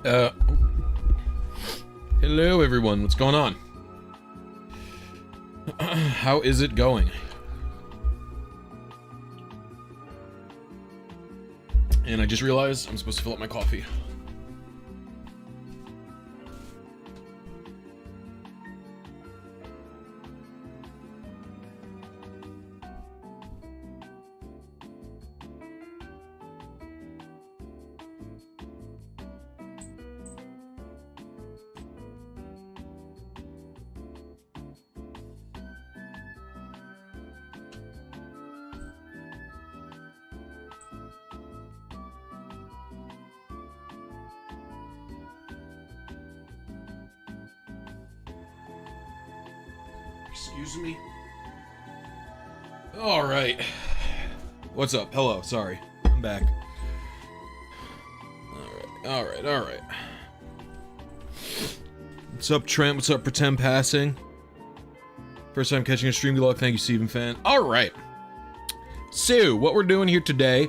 Hello everyone, what's going on? How is it going? And I just realized I'm supposed to fill up my coffee. Excuse me. All right. What's up? Hello. Sorry. I'm back. All right. What's up, Trent? What's up, Pretend Passing? First time catching a stream. Good luck. Thank you, Steven Fan. All right. So, what we're doing here today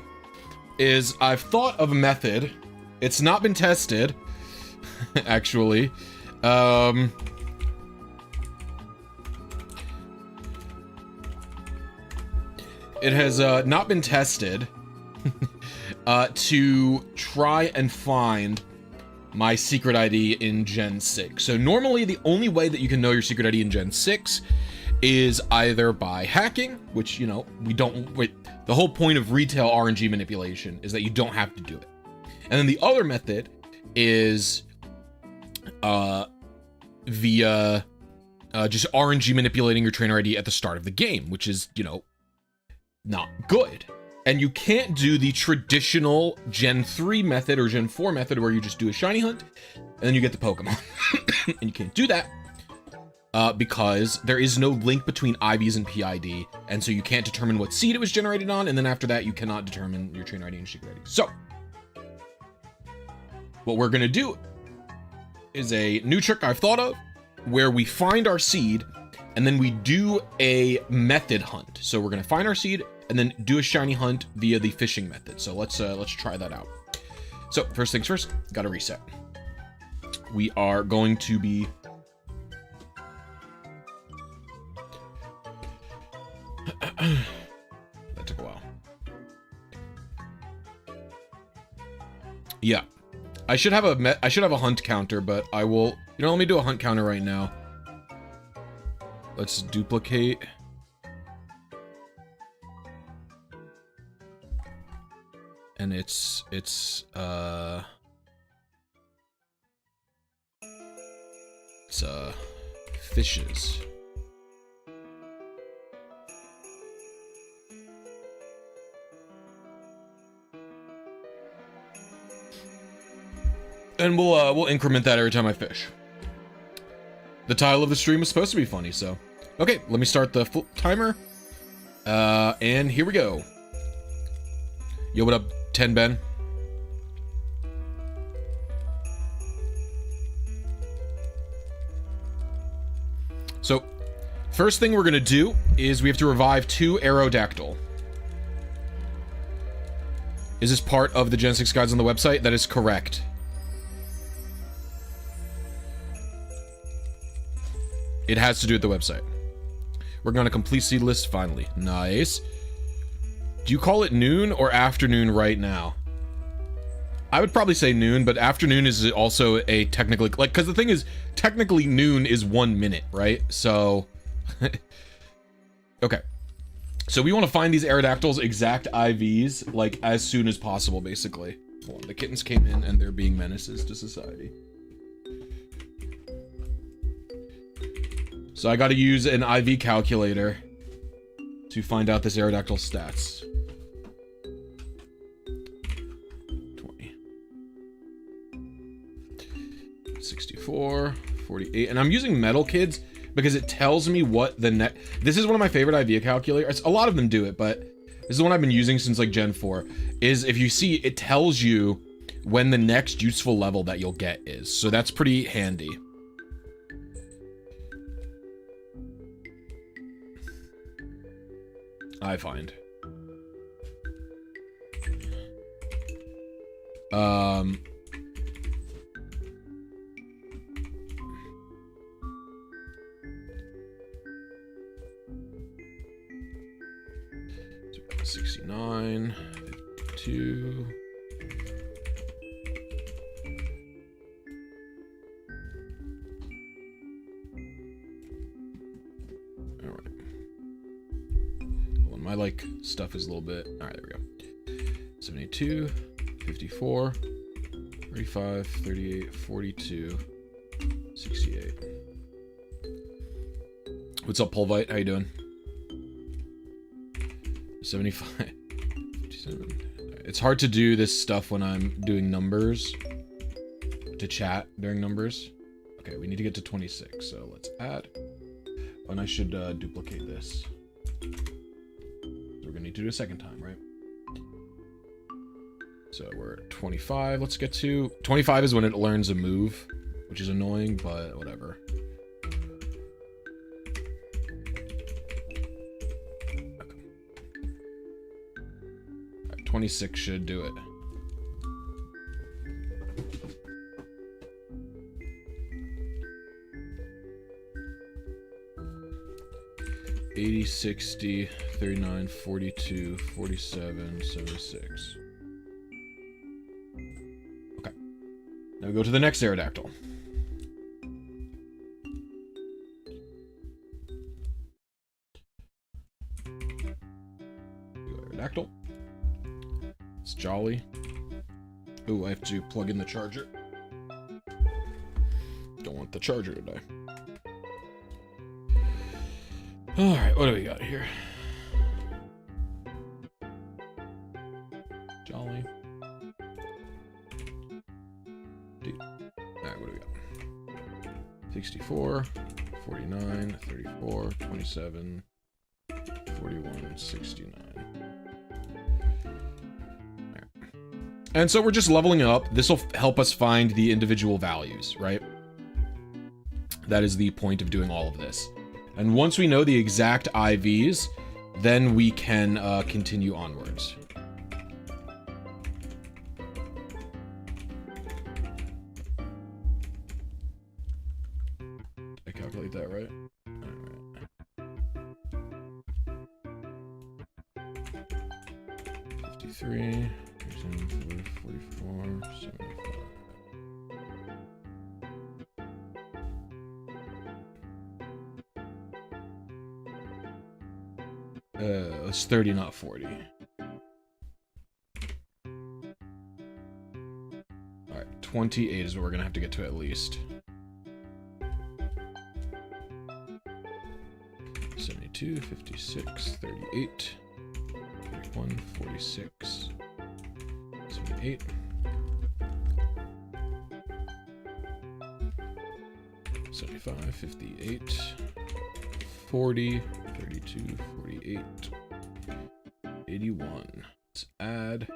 is I've thought of a method. It's not been tested, actually. It has not been tested to try and find my secret ID in Gen 6. So normally the only way that you can know your secret ID in Gen 6 is either by hacking, which, you know, the whole point of retail RNG manipulation is that you don't have to do it. And then the other method is via just RNG manipulating your trainer ID at the start of the game, which is, you know, not good. And you can't do the traditional Gen 3 method or Gen 4 method where you just do a shiny hunt and then you get the Pokemon. And you can't do that because there is no link between IVs and PID, and so you can't determine what seed it was generated on, and then after that you cannot determine your trainer ID and secret ID. So what we're gonna do is a new trick I've thought of where we find our seed and then we do a method hunt. So we're gonna find our seed and then do a shiny hunt via the fishing method. So let's try that out. So first things first, gotta reset. We are going to be that took a while. Yeah, I should have a hunt counter, but I will. You know, let me do a hunt counter right now. Let's duplicate. And it's fishes. And we'll increment that every time I fish. The title of the stream was supposed to be funny, so. Okay, let me start the timer. And here we go. Yo, what up, 10 Ben? So, first thing we're gonna do is we have to revive 2 Aerodactyl. Is this part of the Gen 6 guides on the website? That is correct. It has to do with the website. We're gonna complete seed list finally. Nice. Do you call it noon or afternoon right now? I would probably say noon, but afternoon is also a technically, like, because the thing is, technically noon is 1 minute, right? So, okay. So we want to find these Aerodactyls exact IVs, like, as soon as possible, basically. Hold on, the kittens came in and they're being menaces to society. So I got to use an IV calculator to find out this Aerodactyl stats. 20. 64, 48. And I'm using Metal Kids because it tells me what the net... This is one of my favorite IV calculators. A lot of them do it, but this is one I've been using since like Gen 4. Is if you see, it tells you when the next useful level that you'll get is. So that's pretty handy. I find. 69, 52. All right. Well, my like stuff is a little bit. All right, there we go. 72, 54, 35, 38, 42, 68. What's up, Pulvite? How you doing? 75, 57. It's hard to do this stuff when I'm doing numbers, to chat during numbers. Okay, we need to get to 26, so let's add. Oh, and I should duplicate this. So we're gonna need to do it a second time, right? So we're at 25. Let's get to 25 is when it learns a move, which is annoying, but whatever. Okay. All right, 26 should do it. $80, $60, $39, $42, $47, $76. Okay. Now we go to the next Aerodactyl. Aerodactyl. It's Jolly. Ooh, I have to plug in the charger. Don't want the charger to die. Alright, what do we got here? Jolly. Alright, what do we got? 64, 49, 34, 27, 41, 69. Right. And so we're just leveling up. This will help us find the individual values, right? That is the point of doing all of this. And once we know the exact IVs, then we can continue onwards. Did I calculate that right? All right. 53, 37, 44, 75. It's 30, not 40. Alright, 28 is what we're gonna have to get to at least. 72, 56, 38, 41, 46, 78. $75, 58, 40, 32, 48, 81. Let's add.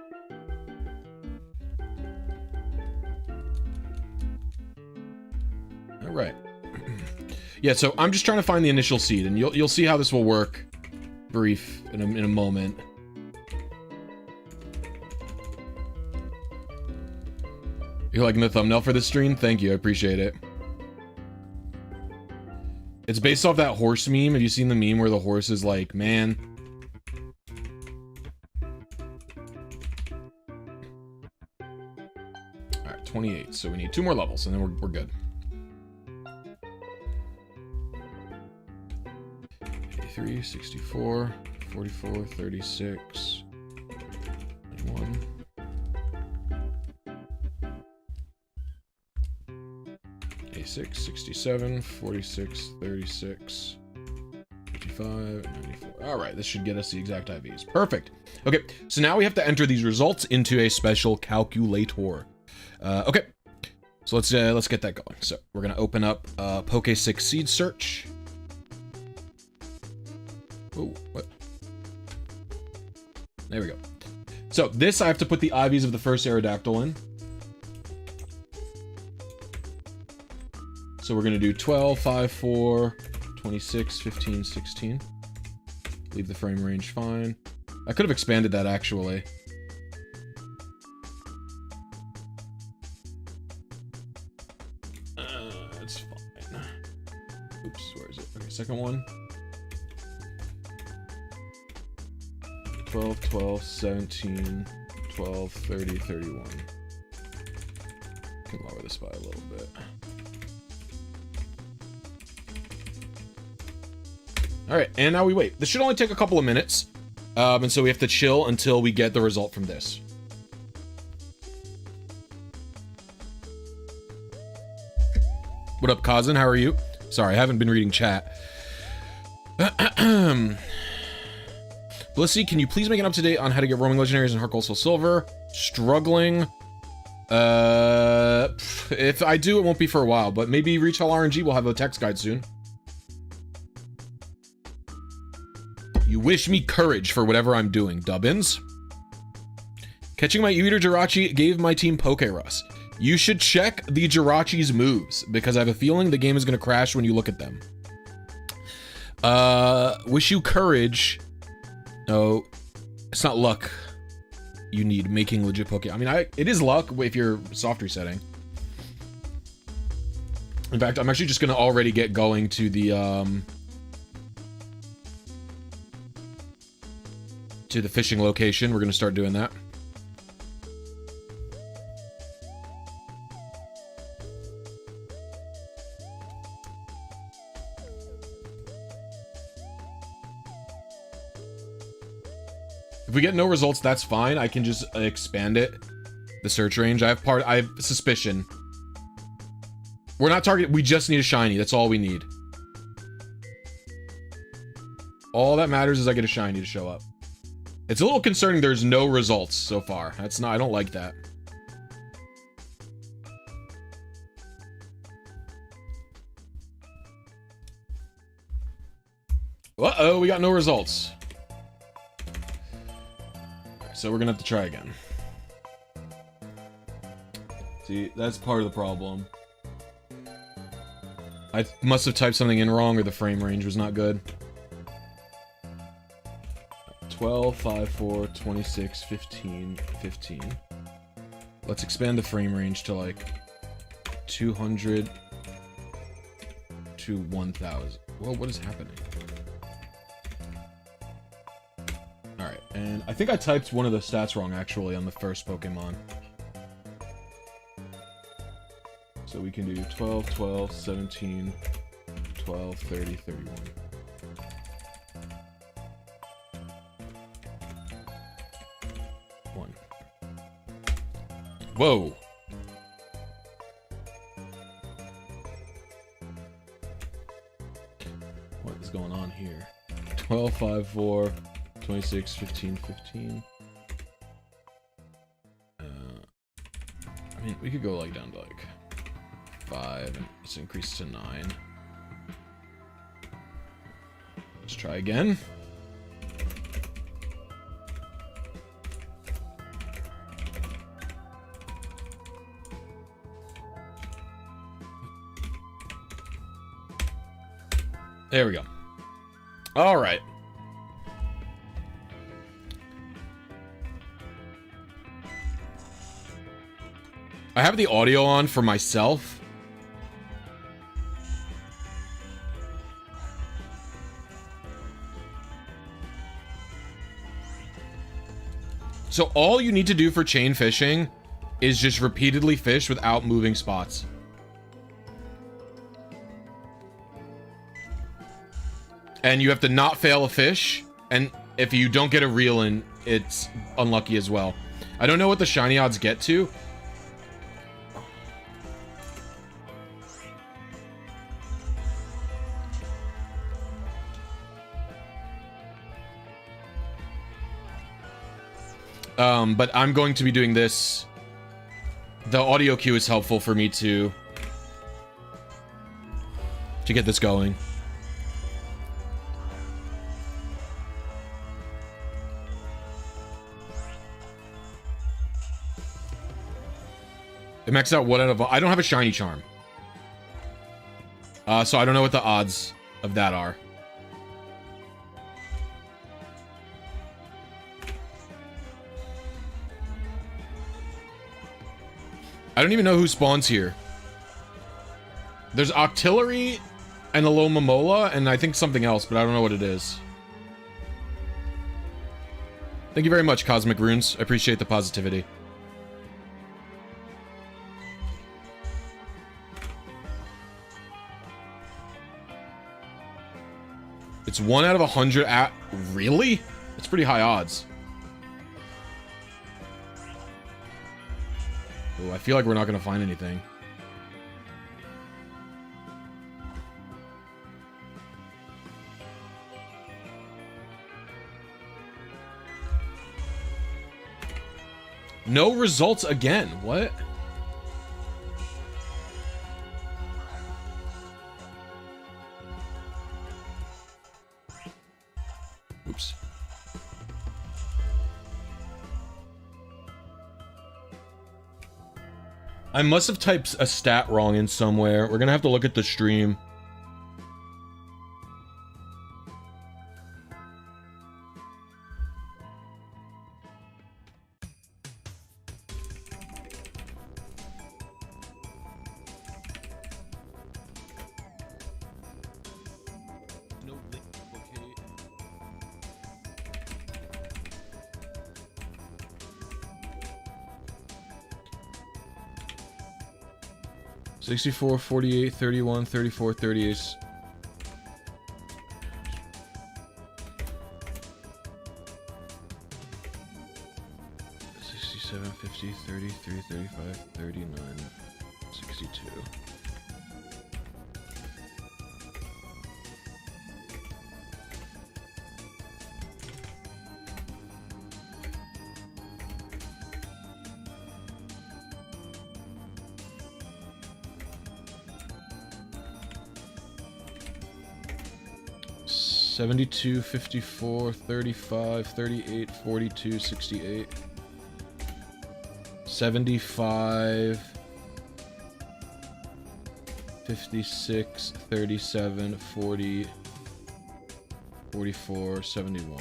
All right. Yeah, so I'm just trying to find the initial seed, and you'll see how this will work brief in a moment. You're liking the thumbnail for this stream? Thank you, I appreciate it. It's based off that horse meme. Have you seen the meme where the horse is like, man? Alright, 28. So we need 2 more levels, and then we're good. 83, 64, 44, 36, 21. 86, 67, 46, 36, 55, 94. All right, this should get us the exact IVs. Perfect. Okay, so now we have to enter these results into a special calculator. Okay, so let's get that going. So we're gonna open up Poke6 seed search. Oh, what? There we go. So this I have to put the IVs of the first Aerodactyl in. So we're going to do 12, 5, 4, 26, 15, 16. Leave the frame range fine. I could have expanded that, actually. It's fine. Oops, where is it? Okay, second one. 12, 12, 17, 12, 30, 31. Can lower this by a little bit. All right, and now we wait. This should only take a couple of minutes. And so we have to chill until we get the result from this. What up, Kazan? How are you? Sorry, I haven't been reading chat. Blisy, can you please make an up-to-date on how to get roaming legendaries in Heart Gold Soul Silver? Struggling. If I do, it won't be for a while, but maybe Retail RNG will have a text guide soon. You wish me courage for whatever I'm doing, Dubbins. Catching my E-Reader Jirachi gave my team Pokerus. You should check the Jirachi's moves, because I have a feeling the game is going to crash when you look at them. Wish you courage. No, it's not luck. You need making legit Pokemon. I mean, it is luck if you're soft resetting. In fact, I'm actually just going to already get going to the fishing location. We're going to start doing that. If we get no results, that's fine. I can just expand it, the search range. I have suspicion. We're not targeting. We just need a shiny. That's all we need. All that matters is I get a shiny to show up. It's a little concerning there's no results so far. That's not, I don't like that. Uh-oh, we got no results. So we're gonna have to try again. See, that's part of the problem. I must have typed something in wrong, or the frame range was not good. 12, 5, 4, 26, 15, 15. Let's expand the frame range to like 200 to 1000. Well, what is happening? Alright, and I think I typed one of the stats wrong actually on the first Pokemon. So we can do 12, 12, 17, 12, 30, 31. Whoa. What is going on here? 12, 5, 4, 26, 15, 15. I mean, we could go like down to like 5 and let's increase to 9. Let's try again. There we go. All right. I have the audio on for myself. So all you need to do for chain fishing is just repeatedly fish without moving spots. And you have to not fail a fish, and if you don't get a reel in, it's unlucky as well. I don't know what the shiny odds get to. But I'm going to be doing this. The audio cue is helpful for me to get this going. It maxed out what out of... I don't have a shiny charm. So I don't know what the odds of that are. I don't even know who spawns here. There's Octillery and a little Momola, and I think something else, but I don't know what it is. Thank you very much, Cosmic Runes. I appreciate the positivity. It's 1 out of 100 at... Really? That's pretty high odds. Ooh, I feel like we're not going to find anything. No results again. What? Oops. I must have typed a stat wrong in somewhere. We're gonna have to look at the stream. No link locate. 64, 48, 31, 34, 38. $67, $50, $33, $35, $39, $62. $72, $54, $35, $38, $42, $68. $75, $56, $37, $40, $44, $71.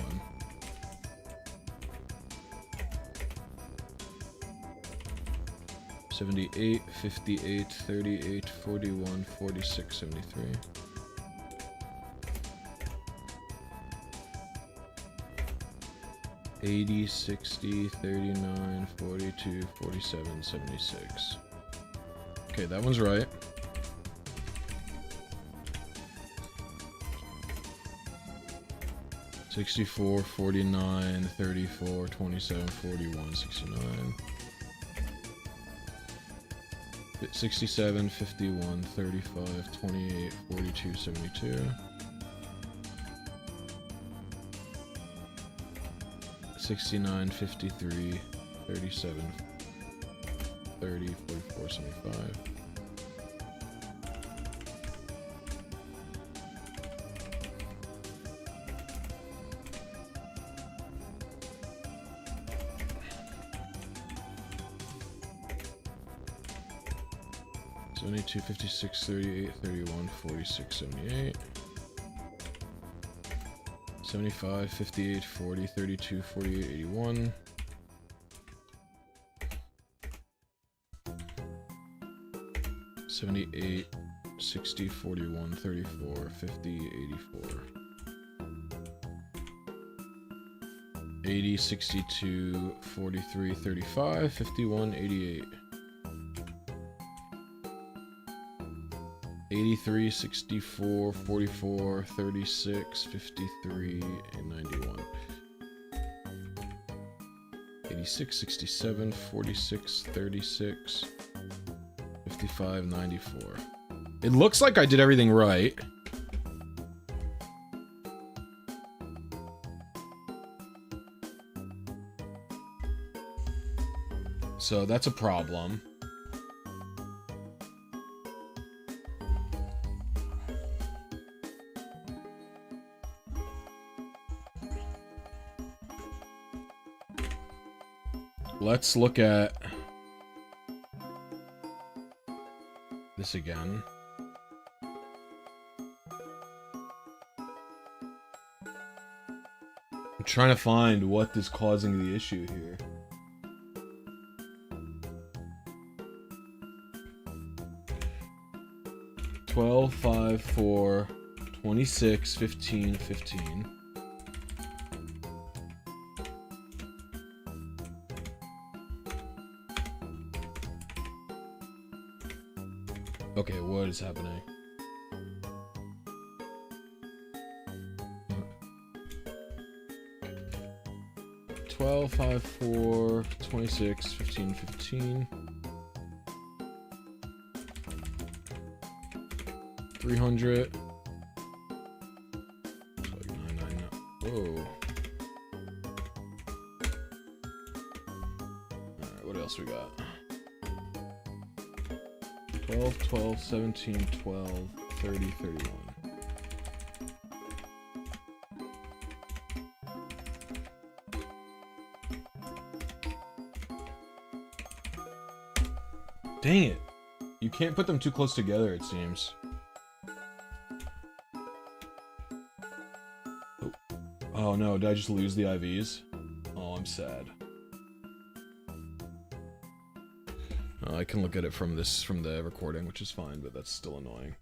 $78, $58, $38, $41, $46, $73. $80, $60, $39, $42, $47, $76. Okay, that one's right. $64, $49, $34, $27, $41, $69. $67, $51, $35, $28, $42, $72. 69, 53, 37, 30, 44, 75. $72, 56, 38, 31, 46, 78. 75, 58, 40, 32, 48, 81. $78, 60, 41, 34, 50, 84. 80, 62, 43, 35, 51, 88. 83, 64, 44, 36, 53, and 91. 86, 67, 46, 36, 55, 94. It looks like I did everything right. So that's a problem. Let's look at this again. I'm trying to find what is causing the issue here. $12, $5, $4, $26, $15, $15. Okay, what is happening? $12, $5, $4, $26, $15, $15. 300. It's like 999. Whoa. Alright, what else we got? 12, 12, 17, 12, 30, 31. Dang it. You can't put them too close together, it seems. Oh no, did I just lose the IVs? Oh, I'm sad. I can look at it from the recording, which is fine, but that's still annoying.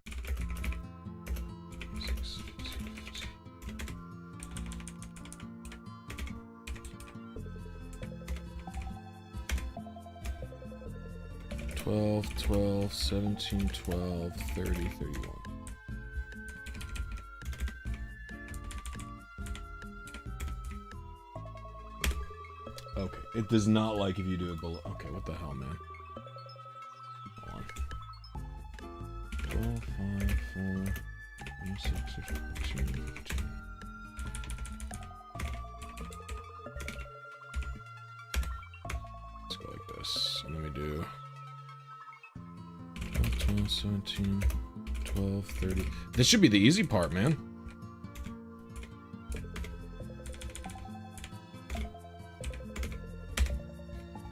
12, 12, 17, 12, 30, 31. Okay, it does not like if you do it below. Okay, what the hell, man? Hold on. 12, 5, 4, 6, 15, 15. Let's go like this. And then we do 12, 12, 17, 12, 30. This should be the easy part, man.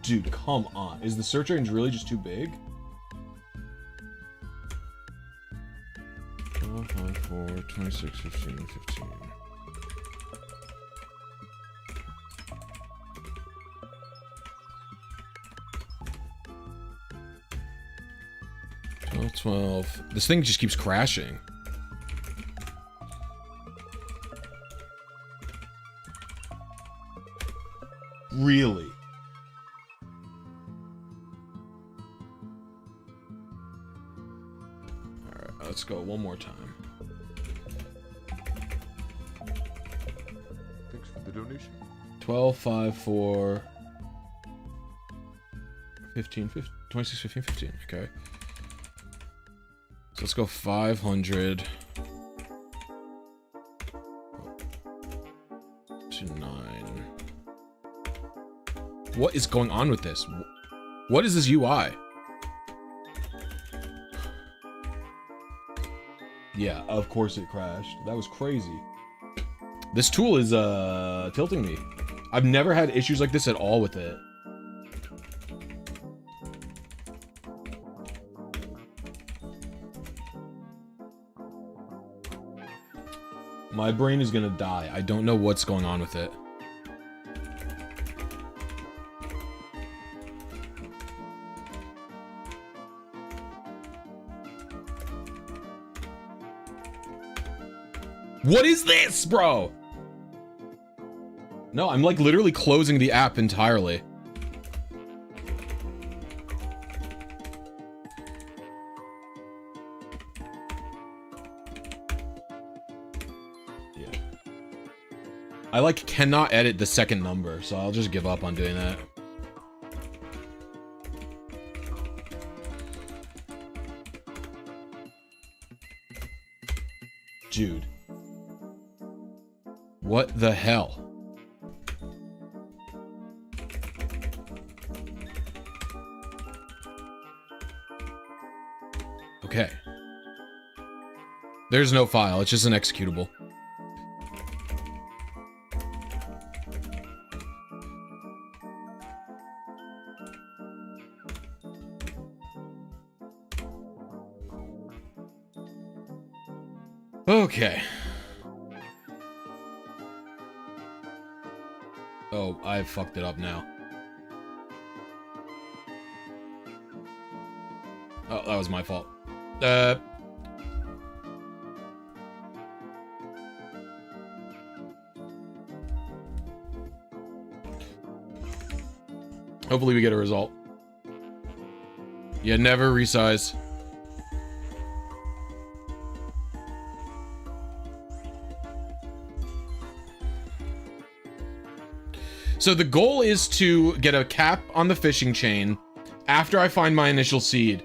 Dude, come on. Is the search range really just too big? 12, 5, 4, 26, 15, 15. Oh, 12. This thing just keeps crashing. Really? Let's go one more time. Thanks for the donation. 12, 5, 4, 15, 15, 26, 15, 15. Okay. So let's go 500 to 9. What is going on with this? What is this UI? Yeah, of course it crashed. That was crazy. This tool is tilting me. I've never had issues like this at all with it. My brain is gonna die. I don't know what's going on with it. What is this, bro? No, I'm like literally closing the app entirely. Yeah. I like cannot edit the second number, so I'll just give up on doing that. Dude. What the hell? Okay. There's no file, it's just an executable. Okay. Oh, I fucked it up now. Oh, that was my fault. Hopefully we get a result. Yeah, never resize. So the goal is to get a cap on the fishing chain after I find my initial seed.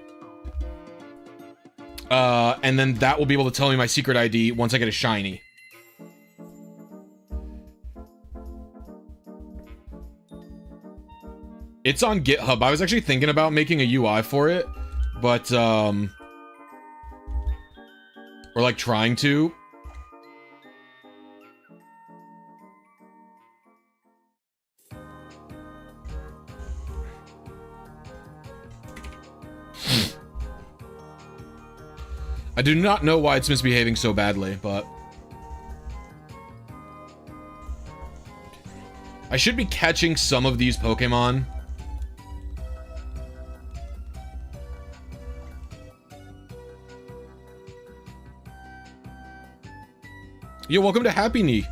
And then that will be able to tell me my secret ID once I get a shiny. It's on GitHub. I was actually thinking about making a UI for it, but, or like trying to. I do not know why it's misbehaving so badly, but I should be catching some of these Pokemon. Yo, welcome to Happy Knee,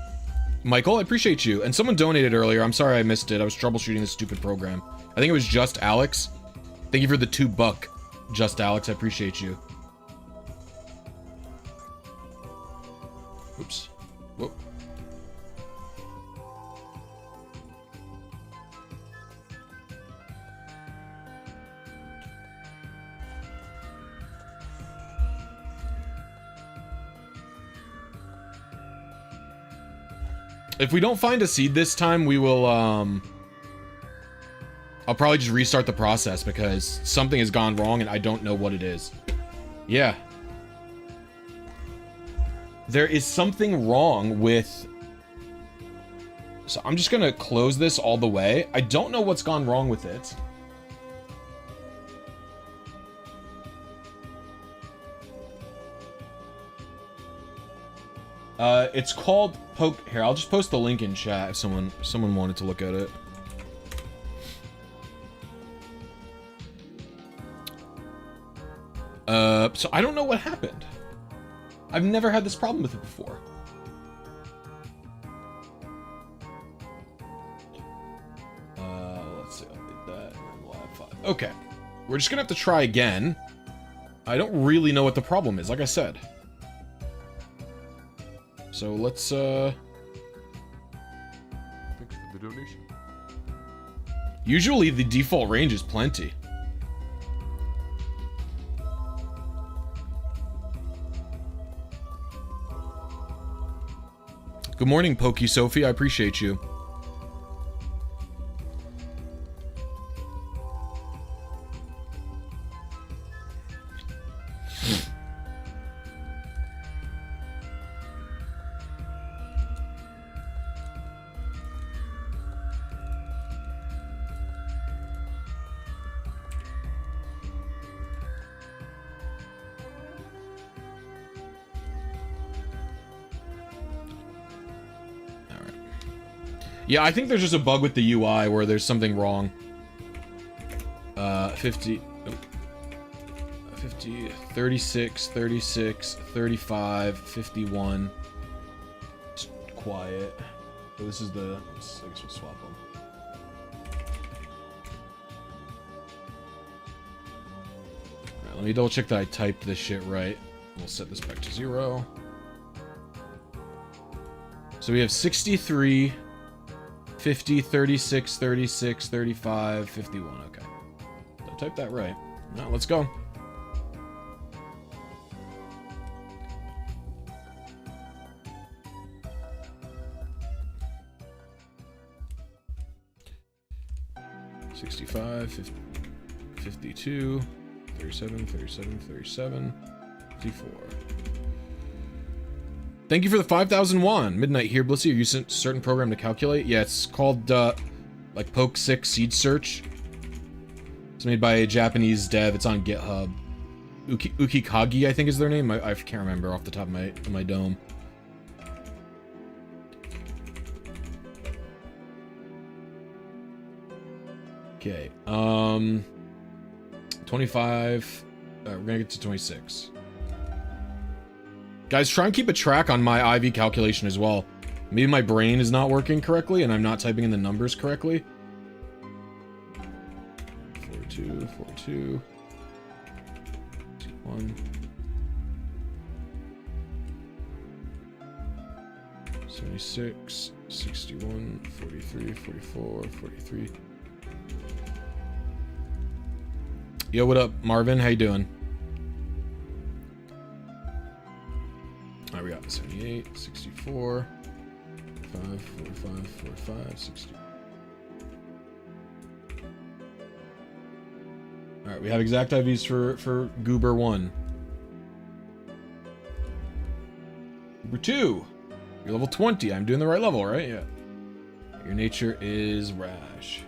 Michael. I appreciate you. And someone donated earlier. I'm sorry I missed it. I was troubleshooting this stupid program. I think it was Just Alex. Thank you for the $2, Just Alex. I appreciate you. Oops. Whoa. If we don't find a seed this time, we will, I'll probably just restart the process because something has gone wrong and I don't know what it is. Yeah. There is something wrong with... So I'm just gonna close this all the way. I don't know what's gone wrong with it. It's called Here, I'll just post the link in chat if someone wanted to look at it. So I don't know what happened. I've never had this problem with it before. Let's see, update that, and we'll have 5. Okay. We're just gonna have to try again. I don't really know what the problem is, like I said. So let's, Thanks for the donation. Usually the default range is plenty. Good morning, Pokey Sophie. I appreciate you. Yeah, I think there's just a bug with the UI where there's something wrong. 50, 36, 36, 35, 51. Just quiet. So this is the, I guess we'll swap them. Alright, let me double check that I typed this shit right. We'll set this back to 0. So we have 63, 50, 36, 36, 35, 51. Okay. So I typed that right. Now let's go. $65, 50, 52, 37, 37, 37, 54. Thank you for the 5,001. Midnight here, Blisy. Are you using a certain program to calculate? Yeah, it's called, like, Poke6 Seed Search. It's made by a Japanese dev. It's on GitHub. Ukikagi, I think is their name. I can't remember off the top of my dome. Okay, 25. We're gonna get to 26. Guys, try and keep a track on my IV calculation as well. Maybe my brain is not working correctly and I'm not typing in the numbers correctly. 42, 42, 1, 76, 61, 43, 44, 43. Yo, what up, Marvin? How you doing? All right, we got 78, 64, 45, 45, 45, 60. All right, we have exact IVs for Goober 1. Goober 2, you're level 20. I'm doing the right level, right? Yeah. Your nature is Rash.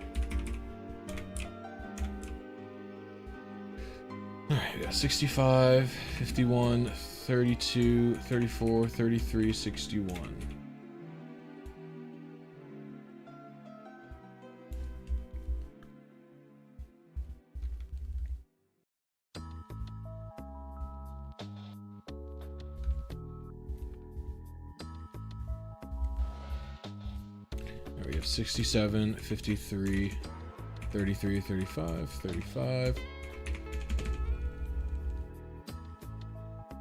All right, we got 65, 51, 32, 34, 33, 61. We have 67, 53, 33, 35, 35.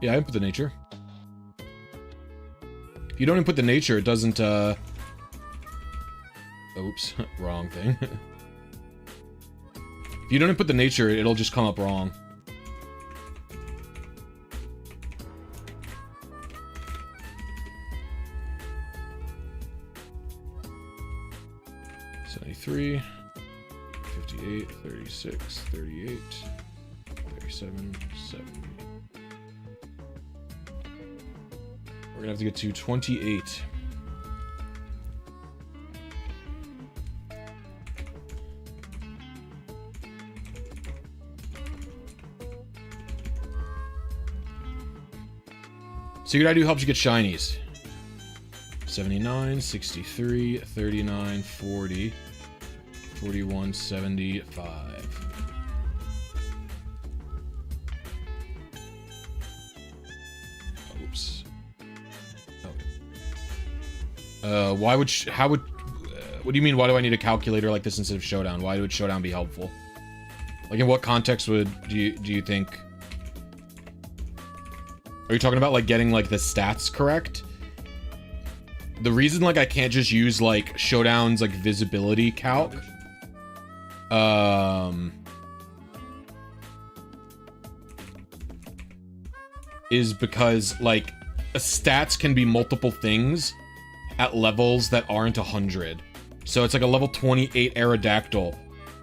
Yeah, I input the nature. If you don't input the nature, it doesn't, oops, wrong thing. If you don't input the nature, it'll just come up wrong. Three, 58, 36, 38, 37, 70. We're gonna have to get to 28. Secret I do helps you get shinies. 79, 63, 39, 40. 41, 75. Oops. Oh. Why would, how would, what do you mean, why do I need a calculator like this instead of Showdown? Why would Showdown be helpful? Like, in what context would, do you think? Are you talking about, like, getting, like, the stats correct? The reason, like, I can't just use, like, Showdown's, like, visibility calc is because, like, stats can be multiple things at levels that aren't 100. So it's like a level 28 Aerodactyl.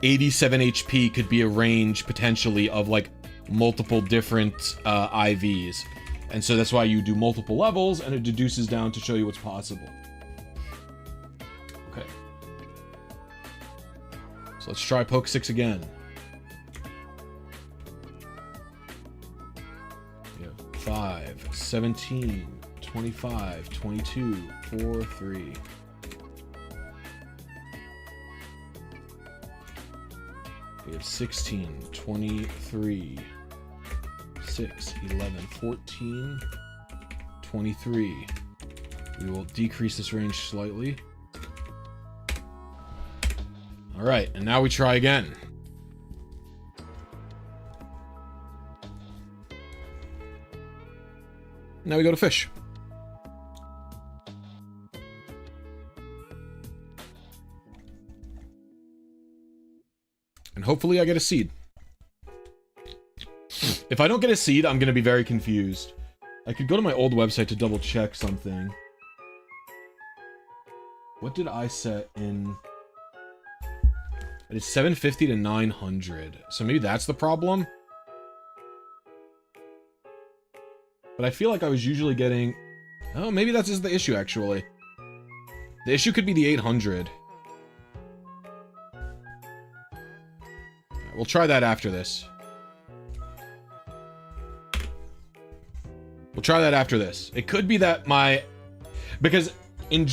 87 HP could be a range, potentially, of, like, multiple different IVs. And so that's why you do multiple levels, and it deduces down to show you what's possible. Okay. So let's try Poke 6 again. Yeah. 5, 17, 25, 22, 4, 3. We have 16, 23, 6, 11, 14, 23. We will decrease this range slightly. All right, and now we try again. Now we go to fish. And hopefully I get a seed. If I don't get a seed, I'm going to be very confused. I could go to my old website to double check something. What did I set in? It is 750 to 900. So maybe that's the problem. But I feel like I was usually getting... Oh, maybe that's just the issue, actually. The issue could be the 800. We'll try that after this. We'll try that after this. It could be that my... Because in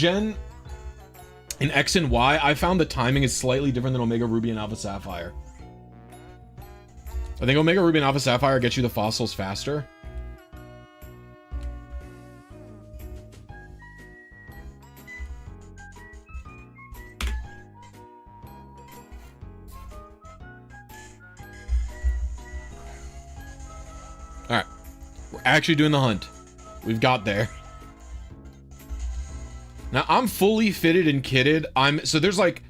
in X and Y, I found the timing is slightly different than Omega Ruby and Alpha Sapphire. I think Omega Ruby and Alpha Sapphire get you the fossils faster. Alright. We're actually doing the hunt. We've got there. Now I'm fully fitted and kitted. So there's like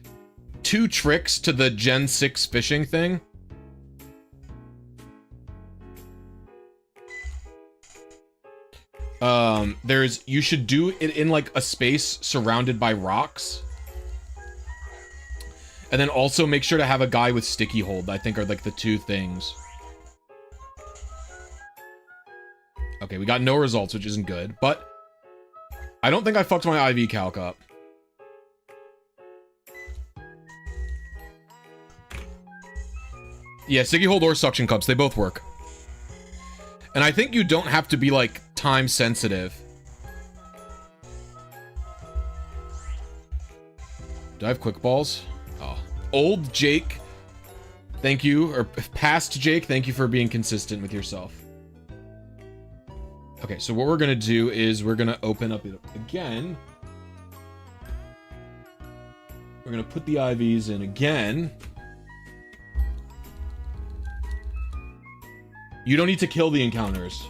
2 tricks to the Gen 6 fishing thing. You should do it in like a space surrounded by rocks. And then also make sure to have a guy with sticky hold, I think are like the 2 things. Okay, we got no results, which isn't good, but I don't think I fucked my IV calc up. Yeah, sticky hold or suction cups, they both work. And I think you don't have to be like time sensitive. Do I have quick balls? Oh. Old Jake, thank you, or past Jake, thank you for being consistent with yourself. Okay, so what we're gonna do is we're gonna open up it again. We're gonna put the IVs in again. You don't need to kill the encounters.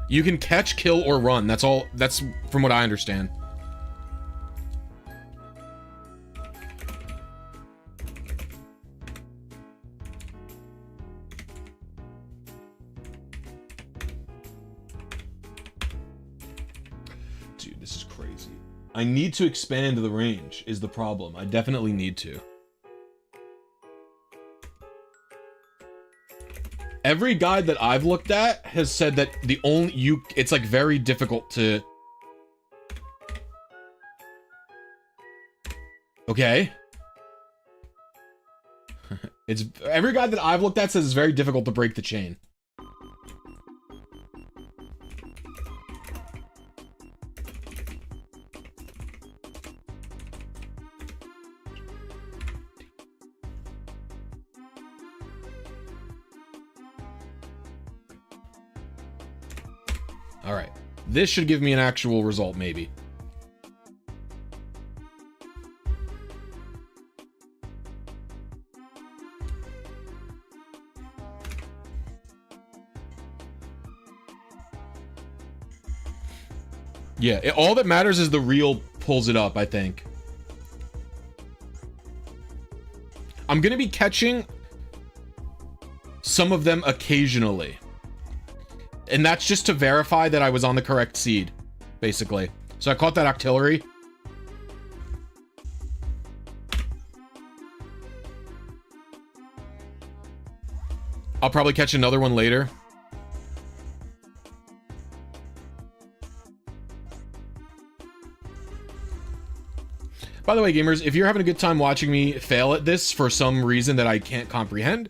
You can catch, kill, or run. That's all. That's from what I understand. Dude, this is crazy. I need to expand the range is the problem. I definitely need to. Every guide that I've looked at has said that it's like very difficult to... Okay. Every guide that I've looked at says it's very difficult to break the chain. All right, this should give me an actual result, maybe. Yeah, all that matters is the reel pulls it up, I think. I'm gonna be catching some of them occasionally. And that's just to verify that I was on the correct seed, basically. So I caught that Octillery. I'll probably catch another one later. By the way, gamers, if you're having a good time watching me fail at this for some reason that I can't comprehend,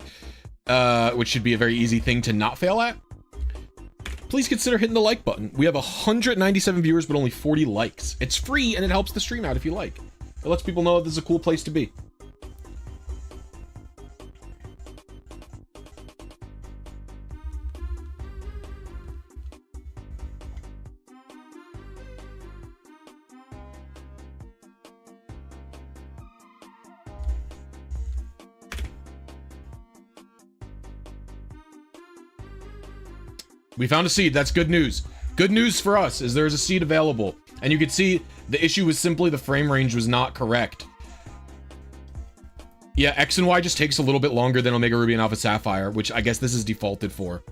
which should be a very easy thing to not fail at, please consider hitting the like button. We have 197 viewers, but only 40 likes. It's free, and it helps the stream out if you like. It lets people know this is a cool place to be. We found a seed. That's good news. Good news for us is there's a seed available. And you can see the issue was simply the frame range was not correct. Yeah, X and Y just takes a little bit longer than Omega Ruby and Alpha Sapphire, which I guess this is defaulted for.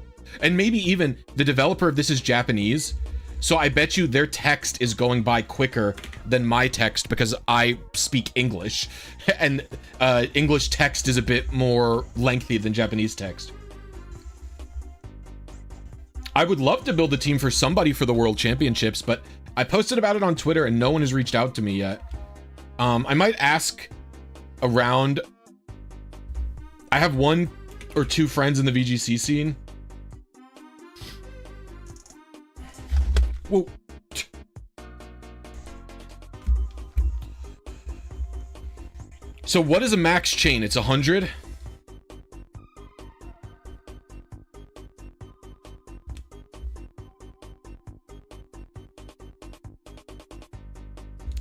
And maybe even the developer of this is Japanese. So I bet you their text is going by quicker than my text because I speak English. And English text is a bit more lengthy than Japanese text. I would love to build a team for somebody for the World Championships, but I posted about it on Twitter and no one has reached out to me yet. I might ask around. I have 1 or 2 friends in the VGC scene. Whoa. So what is a max chain? It's 100.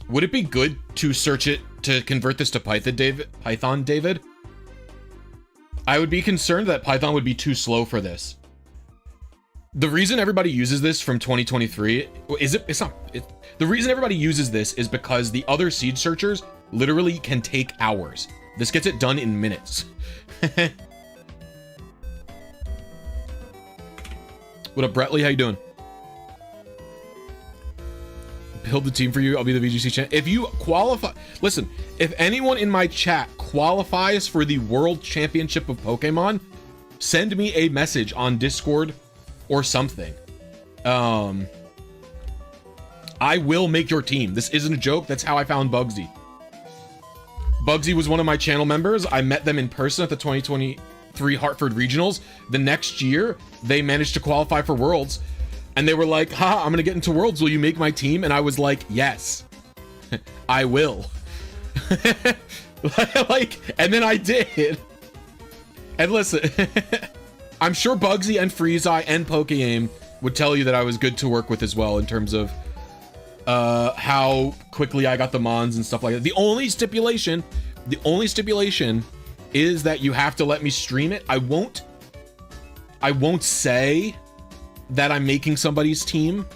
Would it be good to search it to convert this to Python, David? I would be concerned that Python would be too slow for this. The reason everybody uses this from 2023 the reason everybody uses this is because the other seed searchers literally can take hours. This gets it done in minutes. What up, Bretley? How you doing? Build the team for you. I'll be the VGC champ. If you qualify, listen, if anyone in my chat qualifies for the World Championship of Pokemon, send me a message on Discord or something. I will make your team. This isn't a joke. That's how I found Bugsy. Bugsy was one of my channel members. I met them in person at the 2023 Hartford Regionals. The next year, they managed to qualify for Worlds. And they were like, haha, I'm gonna get into Worlds. Will you make my team? And I was like, yes, I will. And then I did. And listen, I'm sure Bugsy and Freezeye and Pokeaim would tell you that I was good to work with as well in terms of how quickly I got the mons and stuff like that. The only stipulation is that you have to let me stream it. I won't say that I'm making somebody's team.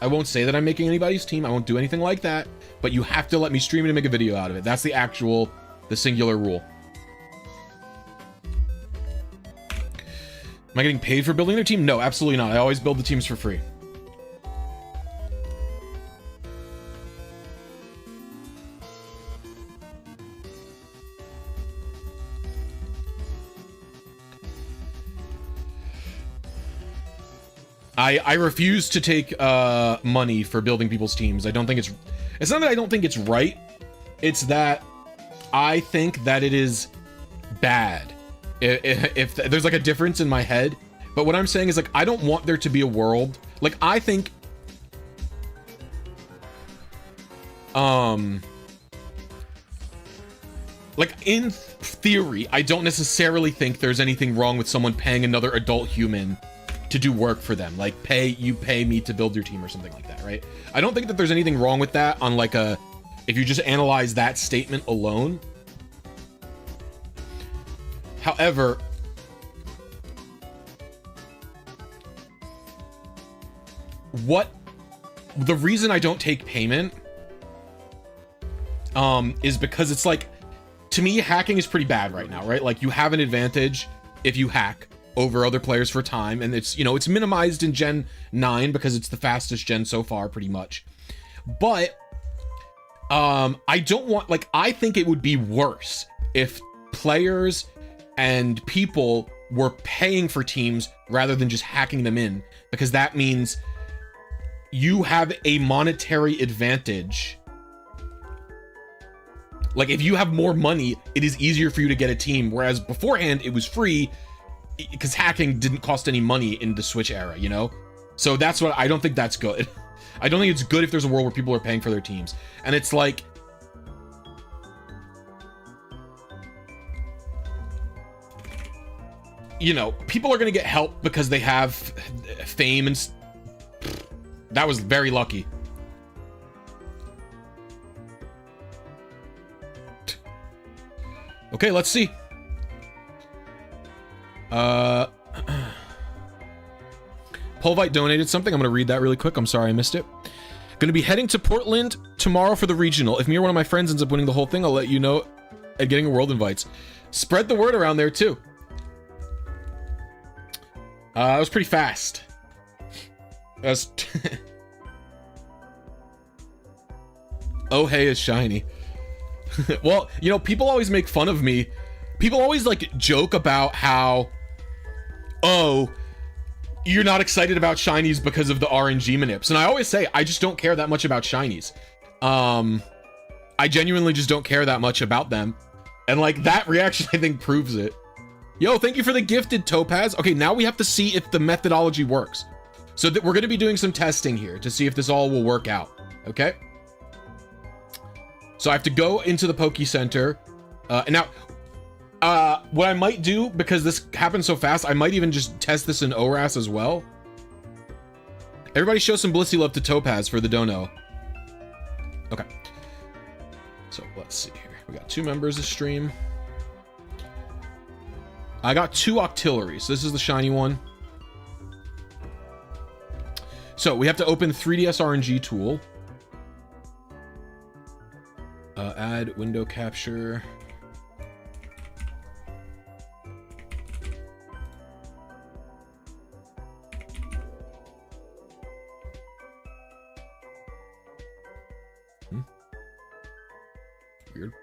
I won't say that I'm making anybody's team. I won't do anything like that, but you have to let me stream it and make a video out of it. That's the singular rule. Am I getting paid for building their team? No, absolutely not. I always build the teams for free. I refuse to take money for building people's teams. I don't think it's not that I don't think it's right. It's that I think that it is bad. If there's like a difference in my head, but what I'm saying is like I don't want there to be a world like I think like in theory I don't necessarily think there's anything wrong with someone paying another adult human to do work for them, like pay me to build your team or something like that, right? I don't think that there's anything wrong with that on like if you just analyze that statement alone. However, the reason I don't take payment is because it's like, to me, hacking is pretty bad right now, right? Like you have an advantage if you hack over other players for time, and it's, you know, it's minimized in Gen 9 because it's the fastest gen so far pretty much. But I don't want, like, I think it would be worse if players and people were paying for teams rather than just hacking them in, because that means you have a monetary advantage. Like if you have more money, it is easier for you to get a team, whereas beforehand it was free because hacking didn't cost any money in the Switch era, you know? So that's what I don't think that's good. I don't think it's good if there's a world where people are paying for their teams. And it's like, you know, people are going to get help because they have fame and that was very lucky. Okay, let's see. Polvite donated something. I'm going to read that really quick. I'm sorry I missed it. Going to be heading to Portland tomorrow for the regional. If me or one of my friends ends up winning the whole thing, I'll let you know and getting a world invites. Spread the word around there too. That was pretty fast. That was oh, hey, is shiny. Well, you know, people always make fun of me. People always like joke about how, oh, you're not excited about shinies because of the RNG manips. And I always say, I just don't care that much about shinies. I genuinely just don't care that much about them. And like that reaction, I think proves it. Yo, thank you for the gifted Topaz. Okay, now we have to see if the methodology works. So that we're going to be doing some testing here to see if this all will work out. Okay. So I have to go into the Poke Center. And now, what I might do, because this happened so fast, I might even just test this in ORAS as well. Everybody show some Blisy love to Topaz for the dono. Okay. So let's see here. We got 2 members of stream. I got 2 Octilleries. This is the shiny one. So we have to open 3DS RNG tool. Add window capture. Weird.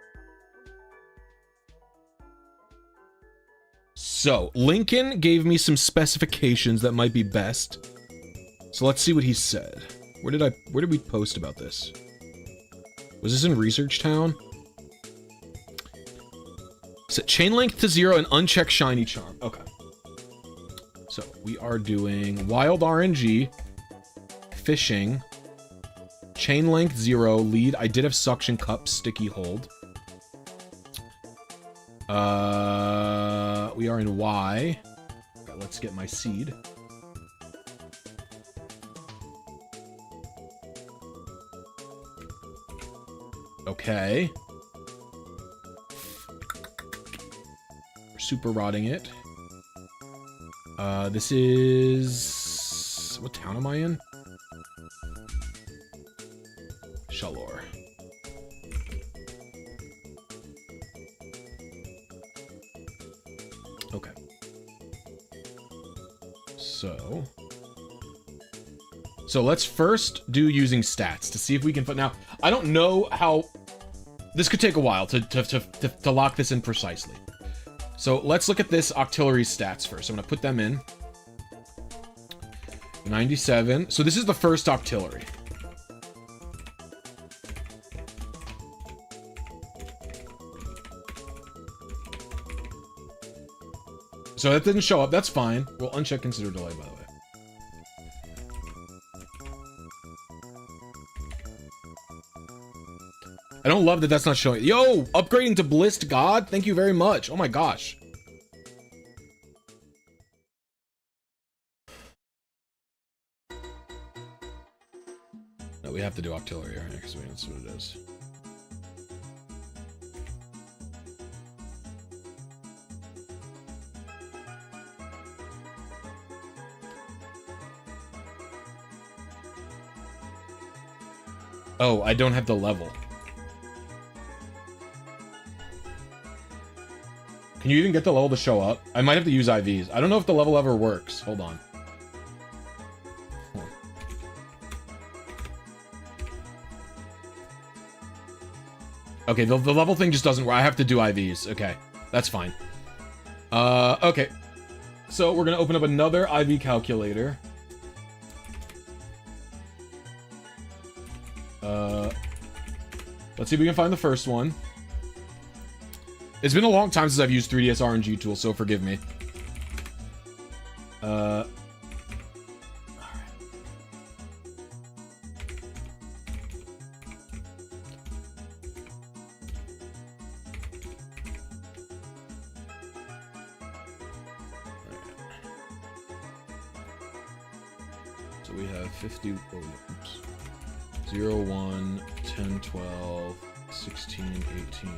So Lincoln gave me some specifications that might be best. So let's see what he said. Where did we post about this? Was this in Research Town? Set chain length to 0 and uncheck shiny charm. Okay. So we are doing wild RNG, fishing, chain length 0, lead. I did have suction cup, sticky hold. We are in Y. Okay, let's get my seed. Okay. We're super rotting it. This is... What town am I in? Shalor. Okay. So let's first do using stats to see if we can put... Now, I don't know how... This could take a while to lock this in precisely. So let's look at this auxiliary stats first. I'm going to put them in. 97. So this is the first auxiliary. So that didn't show up. That's fine. We'll uncheck consider delay, by the way. I don't love that that's not showing. Yo, upgrading to Blissed God. Thank you very much. Oh my gosh. No, we have to do auxiliary right because that's what it is. Oh, I don't have the level. Can you even get the level to show up? I might have to use IVs. I don't know if the level ever works. Hold on. Okay, the level thing just doesn't work. I have to do IVs. Okay, that's fine. Okay. So we're gonna open up another IV calculator. Let's see if we can find the first one. It's been a long time since I've used 3DS RNG Tools, so forgive me. Alright. So we have 50, oh, oops. 0, 1, 10, 12, 16, 18.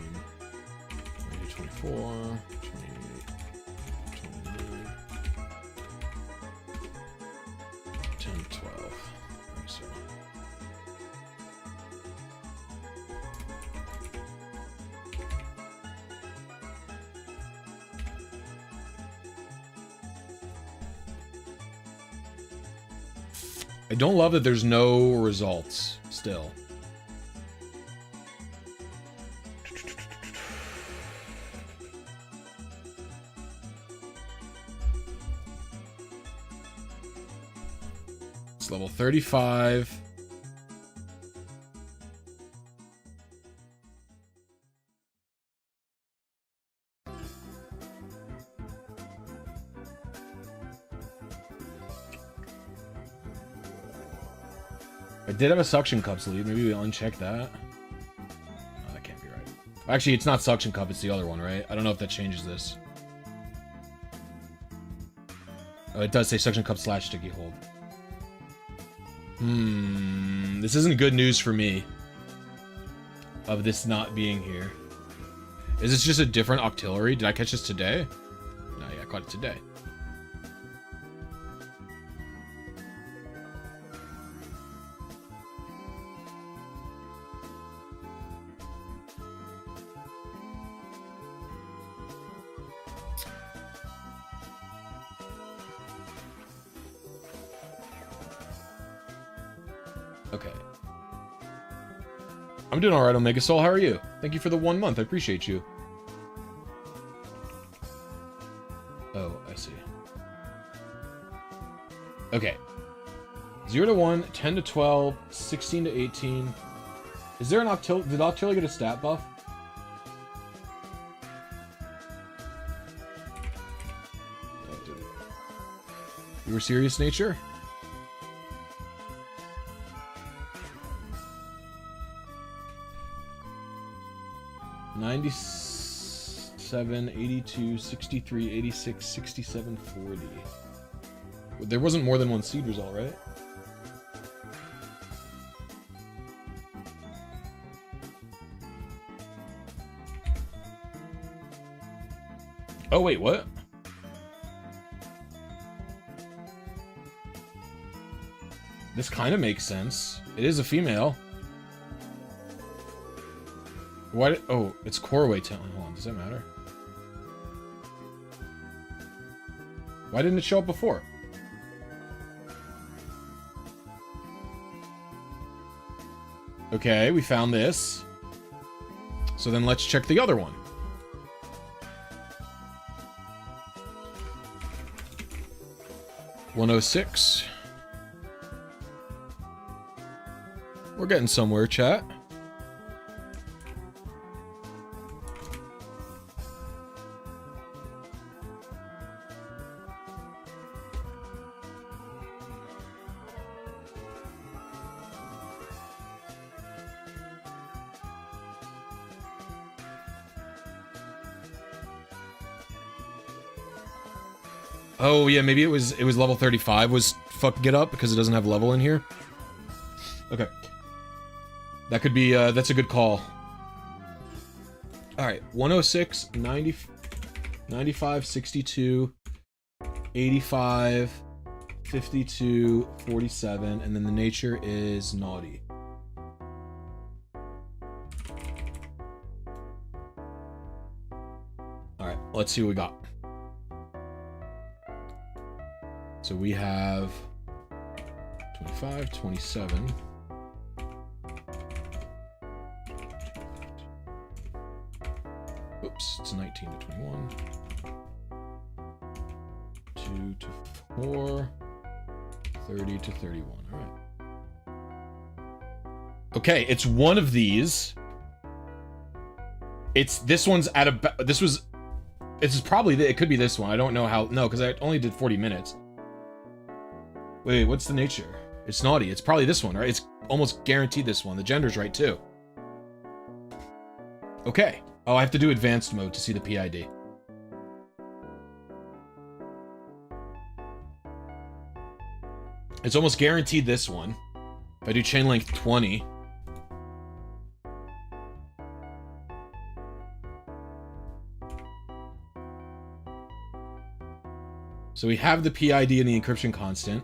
24, 28, 29, 10, 12. So. I don't love that there's no results still. Level 35. I did have a suction cup sleeve. Maybe we uncheck that. Oh, that can't be right. Actually, it's not suction cup. It's the other one, right? I don't know if that changes this. Oh, it does say suction cup / sticky hold. This isn't good news for me. Of this not being here. Is this just a different auxiliary? Did I catch this today? No, yeah, I caught it today. Okay. I'm doing alright, Omega Soul. How are you? Thank you for the 1 month. I appreciate you. Oh, I see. Okay. 0 to 1, 10 to 12, 16 to 18. Is there an Octillery? Did Octillery get a stat buff? No, it didn't. You were serious, Nature? $97, 82, 63, 86, 67, 40. There wasn't more than one seed result, right? Oh, wait, what? This kind of makes sense. It is a female. Why? Oh, it's Corway talent. Hold on, does that matter? Why didn't it show up before? Okay, we found this. So then let's check the other one. $106. We're getting somewhere, chat. Oh yeah, maybe it was level 35 was fucking it up because it doesn't have level in here. Okay. That could be that's a good call. All right, 106, 90, 95, 62, 85, 52, 47, and then the nature is naughty. All right, let's see what we got. So we have 25, 27. Oops, it's 19 to 21. 2 to 4. 30 to 31. All right. Okay, it's one of these. It's this one's at a. This is probably it could be this one. I don't know how. No, because I only did 40 minutes. Wait, what's the nature? It's naughty. It's probably this one, right? It's almost guaranteed this one. The gender's right, too. Okay. Oh, I have to do advanced mode to see the PID. It's almost guaranteed this one. If I do chain length 20... So we have the PID and the encryption constant.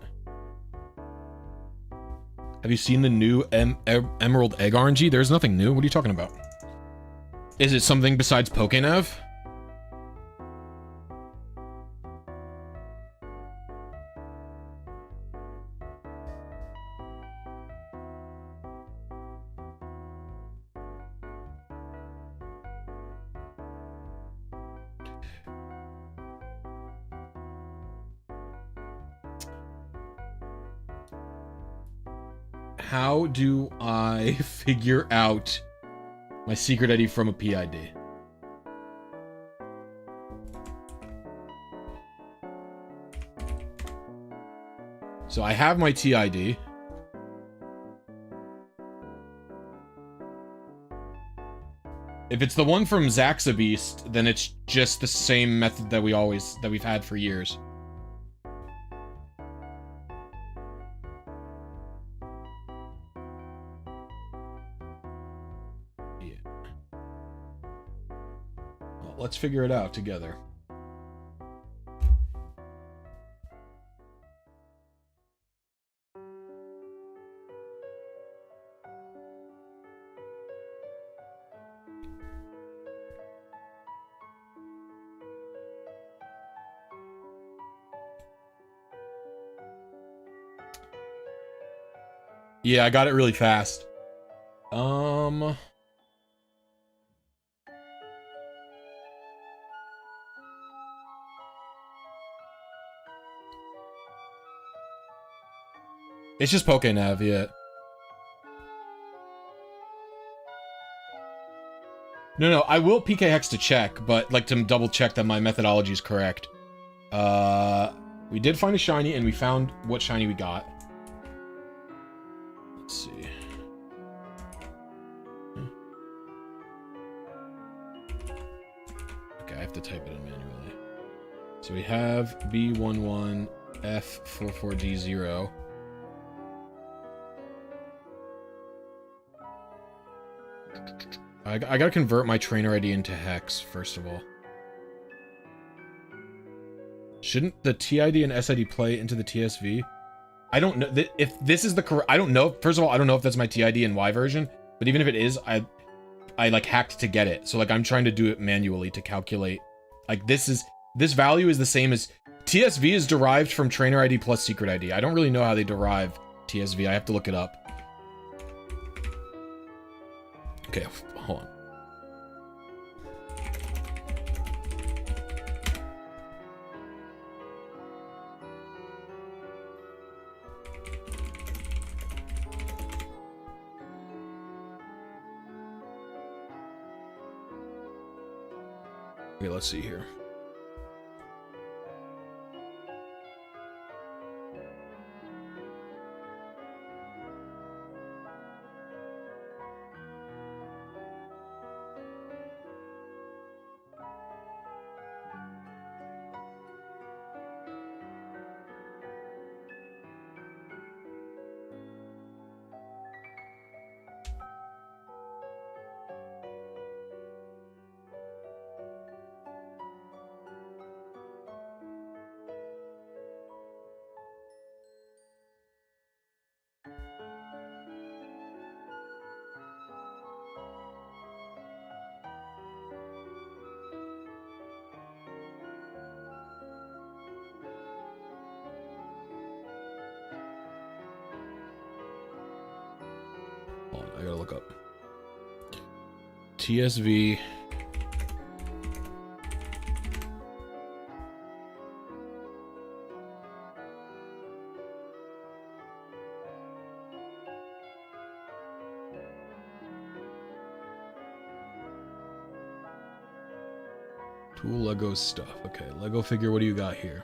Have you seen the new Emerald Egg RNG? There's nothing new. What are you talking about? Is it something besides Pokenav? How do I figure out my secret ID from a PID? So I have my TID. If it's the one from Zaxabeast, then it's just the same method that we've had for years. Let's figure it out together. Yeah, I got it really fast. It's just PokeNav, yeah. No, I will PK Hex to check, but like to double check that my methodology is correct. We did find a shiny, and we found what shiny we got. Let's see. Okay, I have to type it in manually. So we have B11F44D0. I gotta convert my trainer ID into hex, first of all. Shouldn't the TID and SID play into the TSV? I don't know if this is the correct. I don't know. First of all, I don't know if that's my TID in Y version, but even if it is, I like hacked to get it. So like I'm trying to do it manually to calculate. Like this value is the same as TSV is derived from trainer ID plus secret ID. I don't really know how they derive TSV. I have to look it up. Okay, hold on. Okay, let's see here. I gotta look up TSV. Tool Lego stuff. Okay, Lego figure, what do you got here?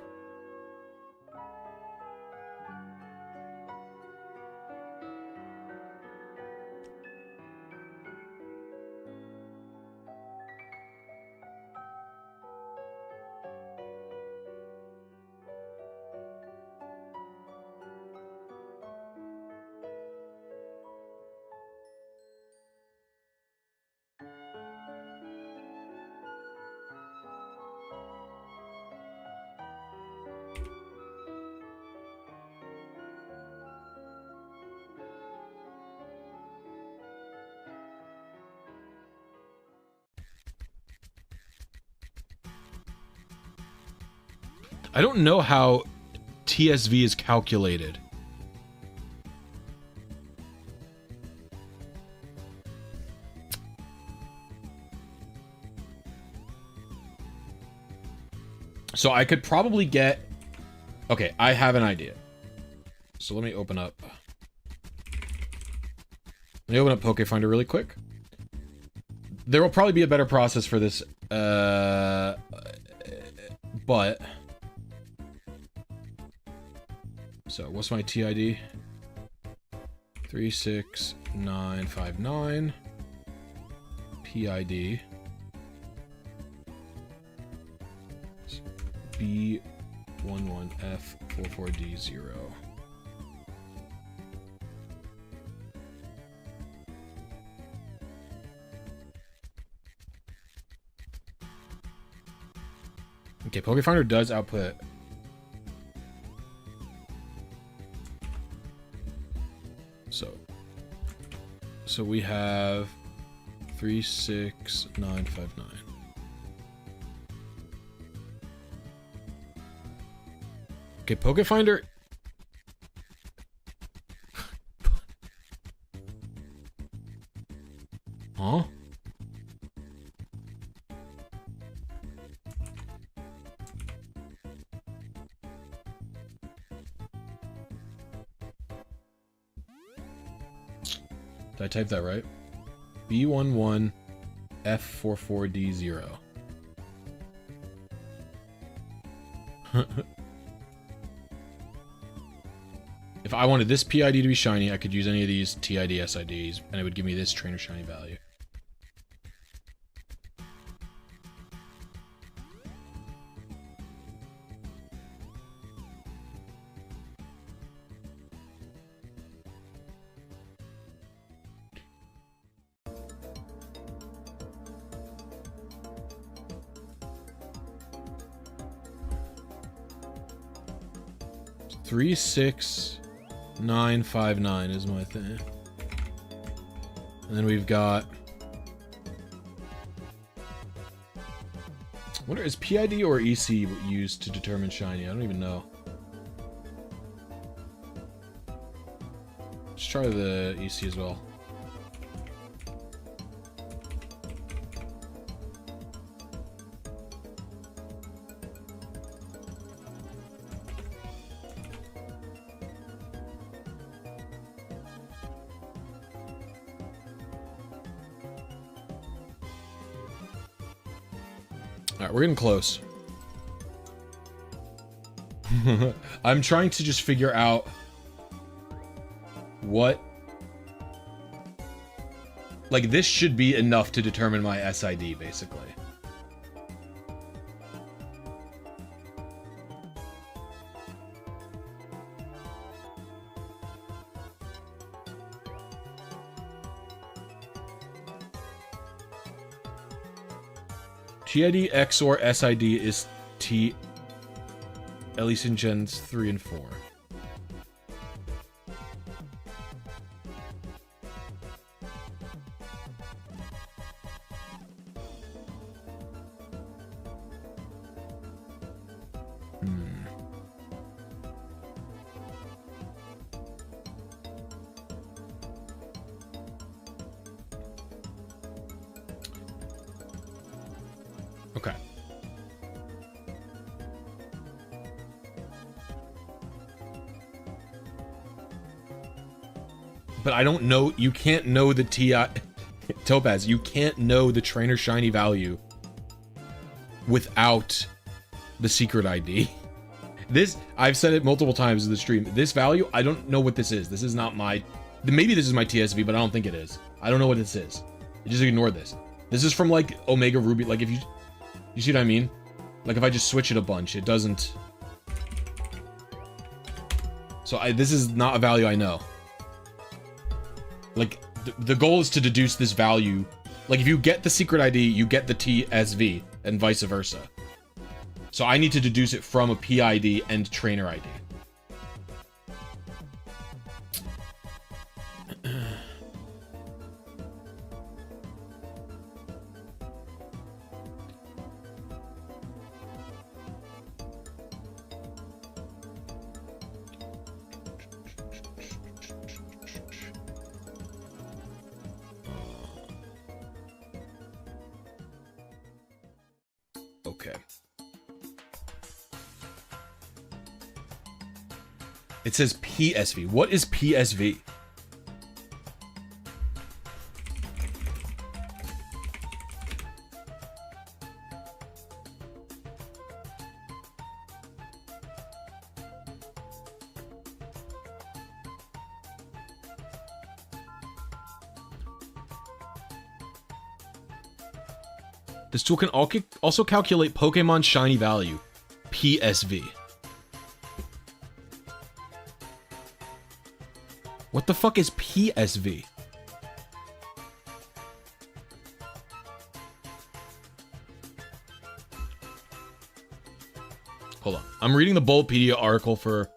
I don't know how TSV is calculated. So I could probably get... Okay, I have an idea. So let me open up... Let me open up Pokefinder really quick. There will probably be a better process for this, but... So, what's my TID? 36959. PID. B11F44D0. Okay, Pokefinder does output. So we have 36959. Okay, Pokefinder. Did I type that right? B11F44D0. If I wanted this PID to be shiny, I could use any of these TID SIDs, and it would give me this trainer shiny value. Three, 6, 9, 5, 9 is my thing. And then we've got... What is PID or EC used to determine shiny? I don't even know. Let's try the EC as well. Alright, we're getting close. I'm trying to just figure out what... Like, this should be enough to determine my SID, basically. TID XOR SID is T, at least in gens 3 and 4. Okay. But I don't know, you can't know the TI... Topaz, you can't know the trainer shiny value without the secret ID. This, I've said it multiple times in the stream, this value, I don't know what this is. This is not my... Maybe this is my TSV, but I don't think it is. I don't know what this is. Just ignore this. This is from, like, Omega Ruby. Like, if you... You see what I mean? Like, if I just switch it a bunch, it doesn't... So, this is not a value I know. Like, the goal is to deduce this value. Like, if you get the secret ID, you get the TSV, and vice versa. So, I need to deduce it from a PID and trainer ID. Okay. It says PSV. What is PSV? This tool can also calculate Pokemon shiny value. PSV. What the fuck is PSV? Hold on. I'm reading the Bulbapedia article for...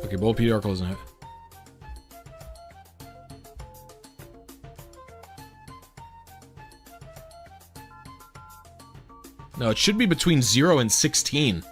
Okay, Bulbapedia article isn't it? No, it should be between 0 and 16.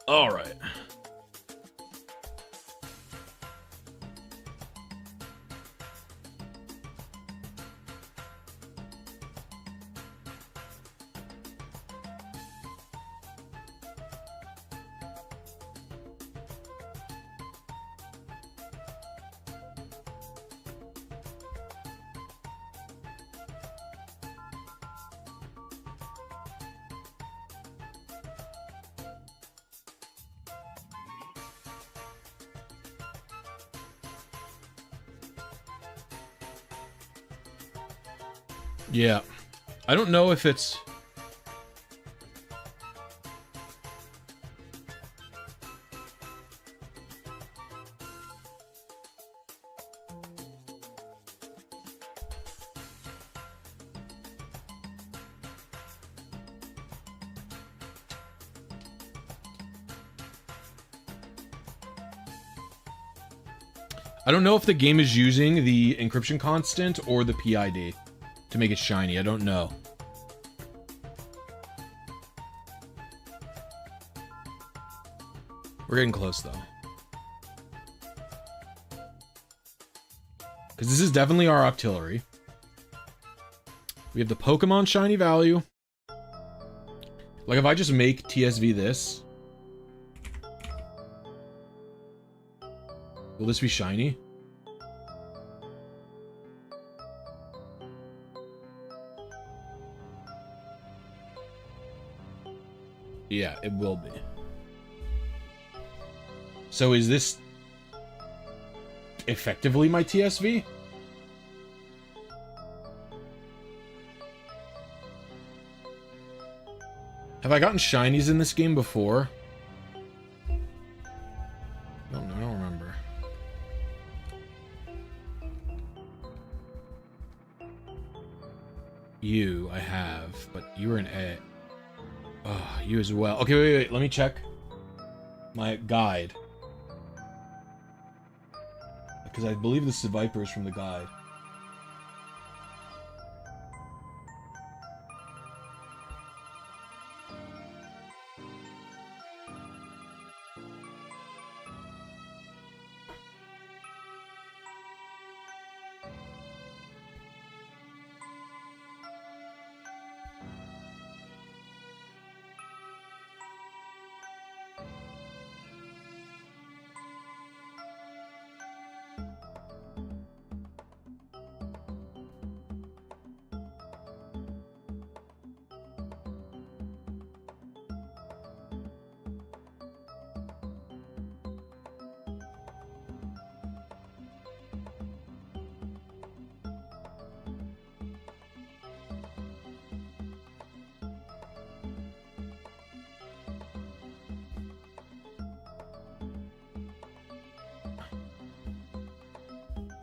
All right. Yeah, I don't know if it's... I don't know if the game is using the encryption constant or the PID to make it shiny. I don't know. We're getting close though. Because this is definitely our Octillery. We have the Pokemon shiny value. Like if I just make TSV this, will this be shiny? Yeah, it will be. So is this effectively my TSV? Have I gotten shinies in this game before? I don't remember. You, I have, but you were an A. Oh, you as well. Okay, wait. Let me check my guide. Because I believe this is Viper is from the guide.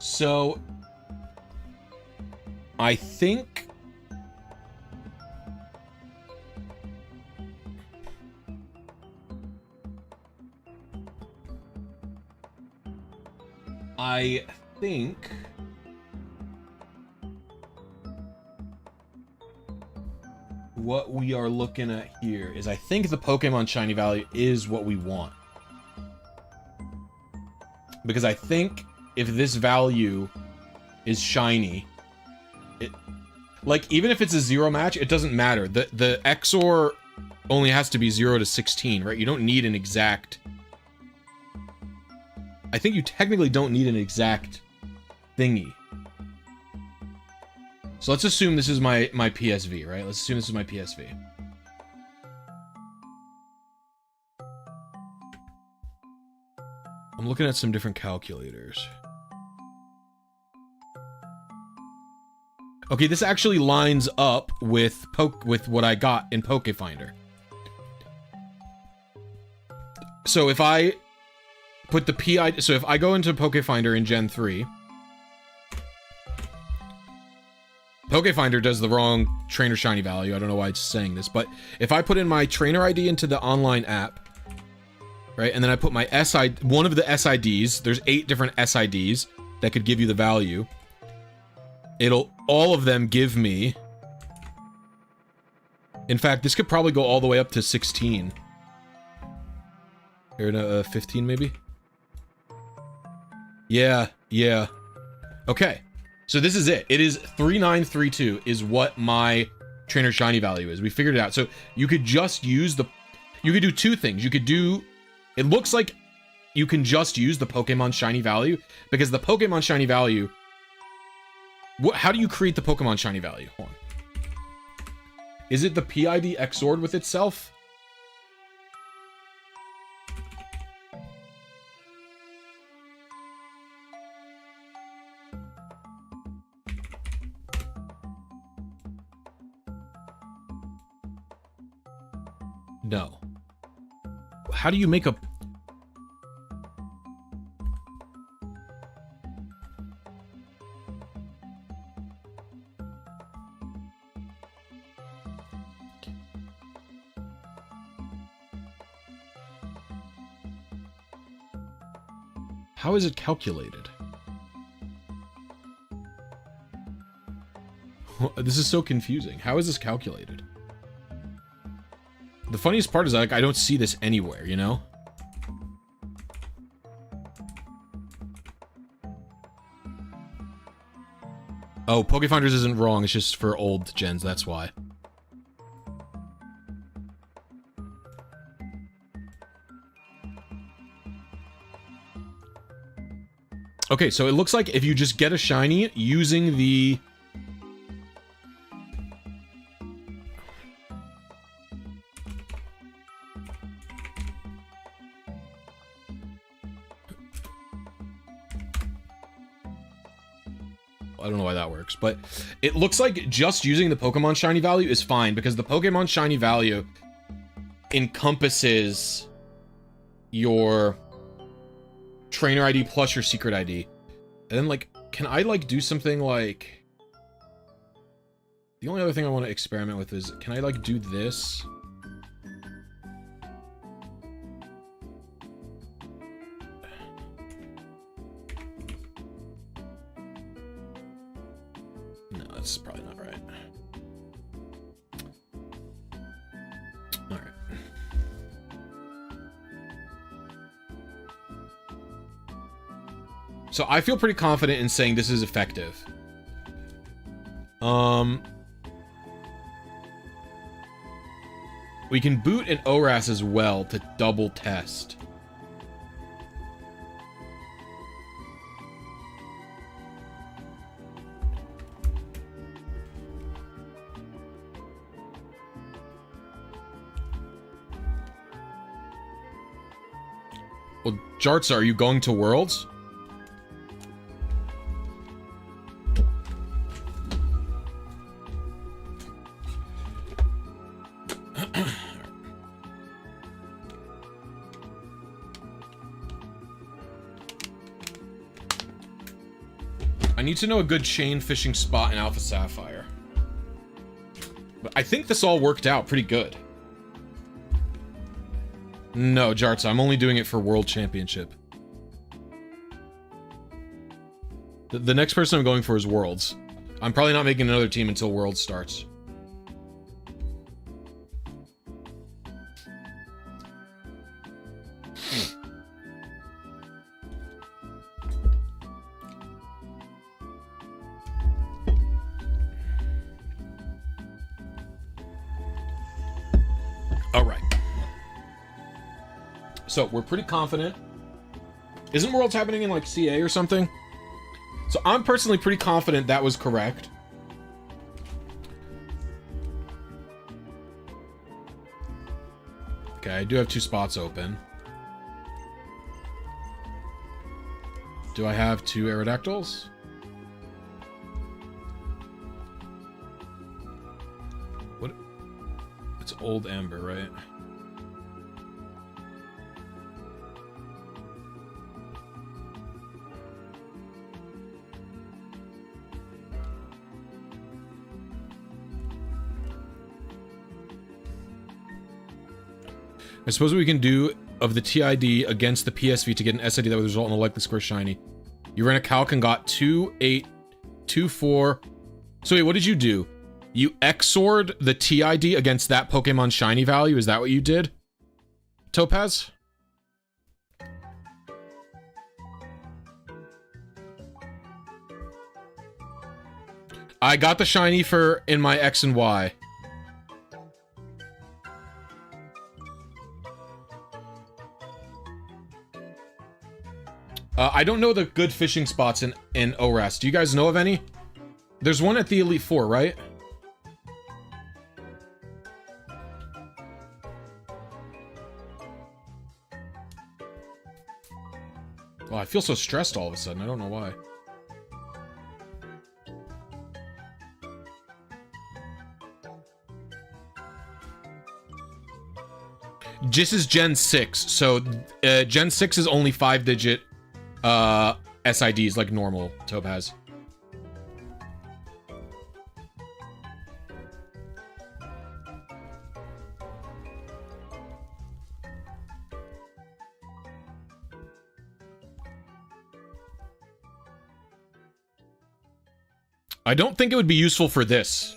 So, I think what we are looking at here is I think the Pokemon shiny value is what we want. Because I think if this value is shiny, like even if it's a 0 match, it doesn't matter. The XOR only has to be 0 to 16, right? You don't need an exact. I think you technically don't need an exact thingy. So let's assume this is my PSV, right? Let's assume this is my PSV. I'm looking at some different calculators. Okay, this actually lines up with what I got in Pokefinder. So if I put the PI, so if I go into Pokefinder in Gen 3, Pokefinder does the wrong trainer shiny value. I don't know why it's saying this, but if I put in my trainer ID into the online app, right, and then I put my SID, one of the SIDs, there's 8 different SIDs that could give you the value. It'll, all of them give me, in fact, this could probably go all the way up to 16. Here, 15 maybe? Yeah. Okay. So this is it. It is 3932 is what my trainer shiny value is. We figured it out. So you could just use you could do two things. You could do, it looks like you can just use the Pokemon shiny value, because the Pokemon shiny value, how do you create the Pokemon shiny value? Hold on. Is it the PID XORed with itself? No. How do you make a... How is it calculated? This is so confusing. How is this calculated? The funniest part is, like, I don't see this anywhere, you know? Oh, Pokefinders isn't wrong, it's just for old gens, that's why. Okay, so it looks like if you just get a shiny using the... I don't know why that works, but it looks like just using the Pokemon shiny value is fine, because the Pokemon shiny value encompasses your trainer ID plus your secret ID. And then, like, can I, like, do something like... The only other thing I want to experiment with is, can I, like, do this? No, that's probably not right. Alright. So I feel pretty confident in saying this is effective. We can boot an ORAS as well to double test. Well, Jartsa, are you going to Worlds? I need to know a good chain fishing spot in Alpha Sapphire. But I think this all worked out pretty good. No, Jartsa, I'm only doing it for World Championship. The next person I'm going for is Worlds. I'm probably not making another team until Worlds starts. So, we're pretty confident. Isn't Worlds happening in, like, CA or something? So, I'm personally pretty confident that was correct. Okay, I do have 2 spots open. Do I have 2 Aerodactyls? What? It's Old Amber, right? I suppose what we can do of the TID against the PSV to get an SID that would result in a likely square shiny. You ran a calc and got 2, 8, 2, 4. So wait, what did you do? You XOR'd the TID against that Pokemon shiny value? Is that what you did? Topaz? I got the shiny for in my X and Y. I don't know the good fishing spots in ORAS. Do you guys know of any? There's one at the Elite Four, right? Well, I feel so stressed all of a sudden. I don't know why. This is Gen 6. So, Gen 6 is only 5-digit SIDs like normal Topaz. I don't think it would be useful for this.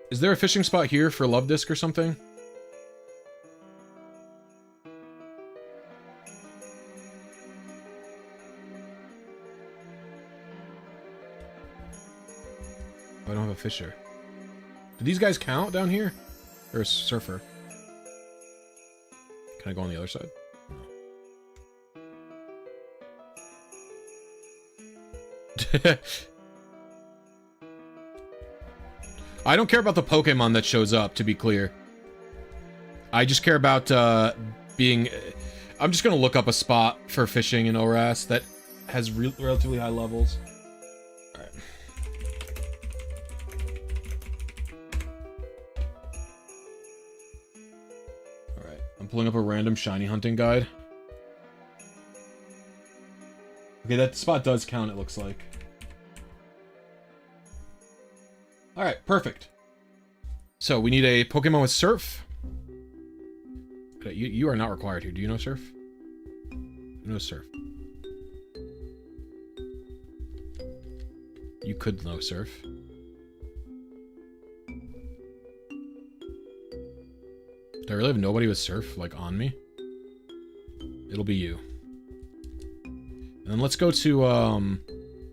Is there a fishing spot here for Love Disc or something? I don't have a fisher. Do these guys count down here? Or a surfer? Can I go on the other side? No. I don't care about the Pokemon that shows up, to be clear. I just care about being... I'm just gonna look up a spot for fishing in ORAS that has relatively high levels. Alright. Alright, I'm pulling up a random shiny hunting guide. Okay, that spot does count, it looks like. Alright, perfect. So, we need a Pokemon with Surf. Okay, you are not required here. Do you know Surf? No Surf. You could know Surf. Do I really have nobody with Surf, like, on me? It'll be you. And then let's go to,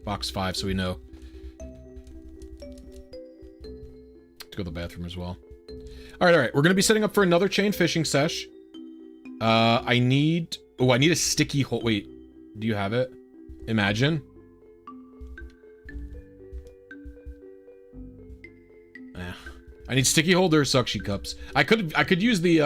box 5 so we know. To go to the bathroom as well. Alright. We're gonna be setting up for another chain fishing sesh. I need a sticky hole. Wait, do you have it? Imagine. I need sticky holder suction cups. I could use the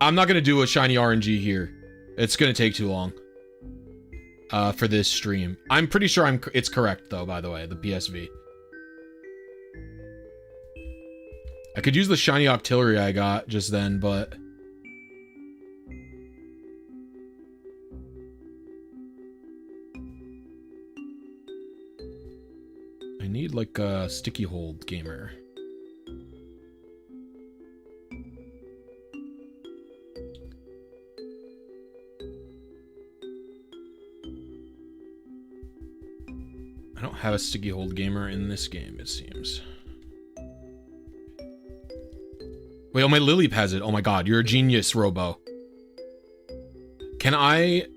I'm not gonna do a shiny RNG here. It's gonna take too long. For this stream. I'm pretty sure it's correct though, by the way, the PSV. I could use the shiny Octillery I got just then, but... I need like a sticky hold gamer. I don't have a sticky hold gamer in this game, it seems. Wait, oh, my Lilip has it. Oh my god, you're a genius, Robo. Can I...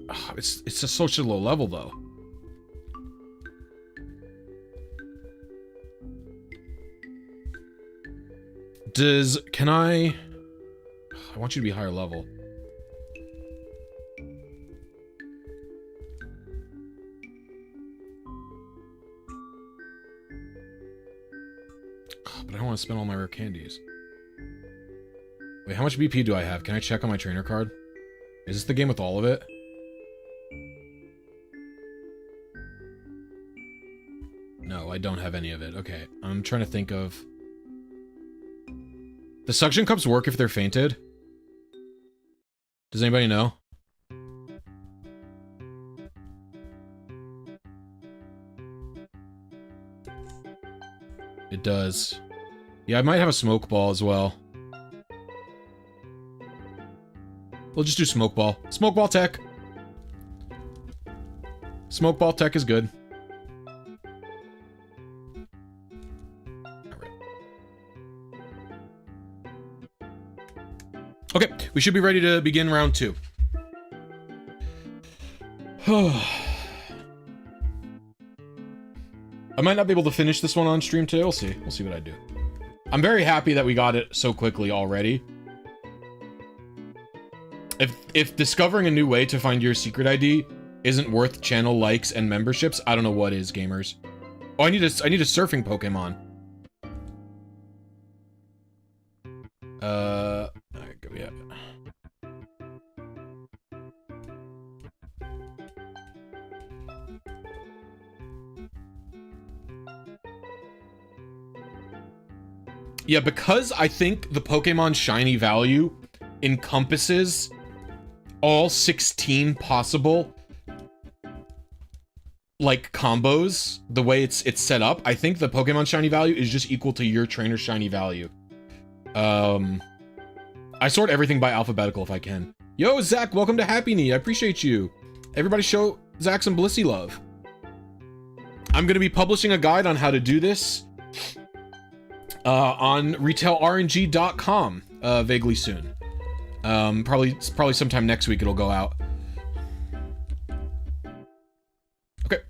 Oh, it's a such a low level, though. Can I want you to be higher level. But I don't want to spend all my rare candies. Wait, how much BP do I have? Can I check on my trainer card? Is this the game with all of it? No, I don't have any of it. Okay, I'm trying to think of... The suction cups work if they're fainted? Does anybody know? It does. Yeah, I might have a smoke ball as well. We'll just do smoke ball. Smoke ball tech. Smoke ball tech is good. Alright. Okay, we should be ready to begin round 2. I might not be able to finish this one on stream today. We'll see. We'll see what I do. I'm very happy that we got it so quickly already. If discovering a new way to find your secret ID isn't worth channel likes and memberships, I don't know what is, gamers. Oh, I need a surfing Pokemon. Alright, go yeah. Yeah, because I think the Pokemon shiny value encompasses all 16 possible like combos, the way it's set up, I think the Pokemon shiny value is just equal to your trainer shiny value. I sort everything by alphabetical if I can. Yo, Zach, welcome to Happy Knee. I appreciate you. Everybody show Zach some Blisy love. I'm gonna be publishing a guide on how to do this on retailrng.com vaguely soon. Probably sometime next week it'll go out. Okay.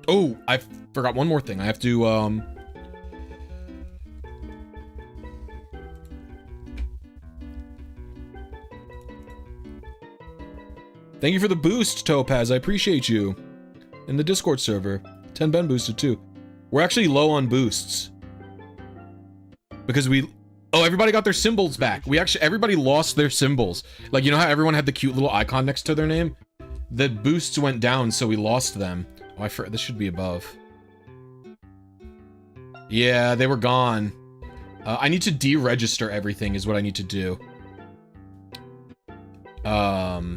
Oh, I forgot one more thing. I have to thank you for the boost, Topaz. I appreciate you. In the Discord server. 10 Ben boosted too. We're actually low on boosts. Because oh, everybody got their symbols back. Everybody lost their symbols. Like, you know how everyone had the cute little icon next to their name? The boosts went down, so we lost them. Oh, this should be above. Yeah, they were gone. I need to deregister everything is what I need to do.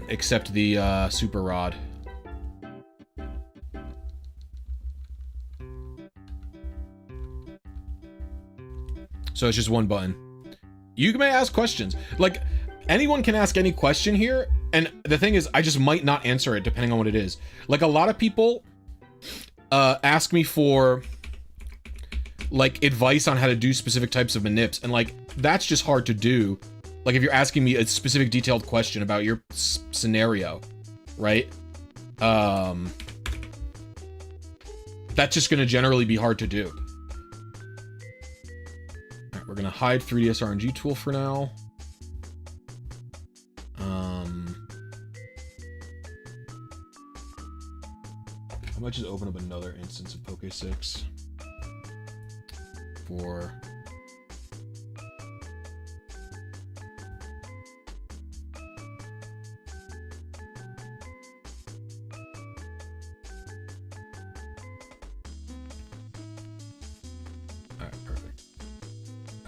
Except the, super rod. So it's just one button. You may ask questions. Like, anyone can ask any question here, and the thing is, I just might not answer it depending on what it is. Like, a lot of people ask me for, like, advice on how to do specific types of manips, and, like, that's just hard to do. Like, if you're asking me a specific detailed question about your scenario, right? That's just gonna generally be hard to do. We're gonna hide 3DS RNG tool for now. I might just open up another instance of Poke6 for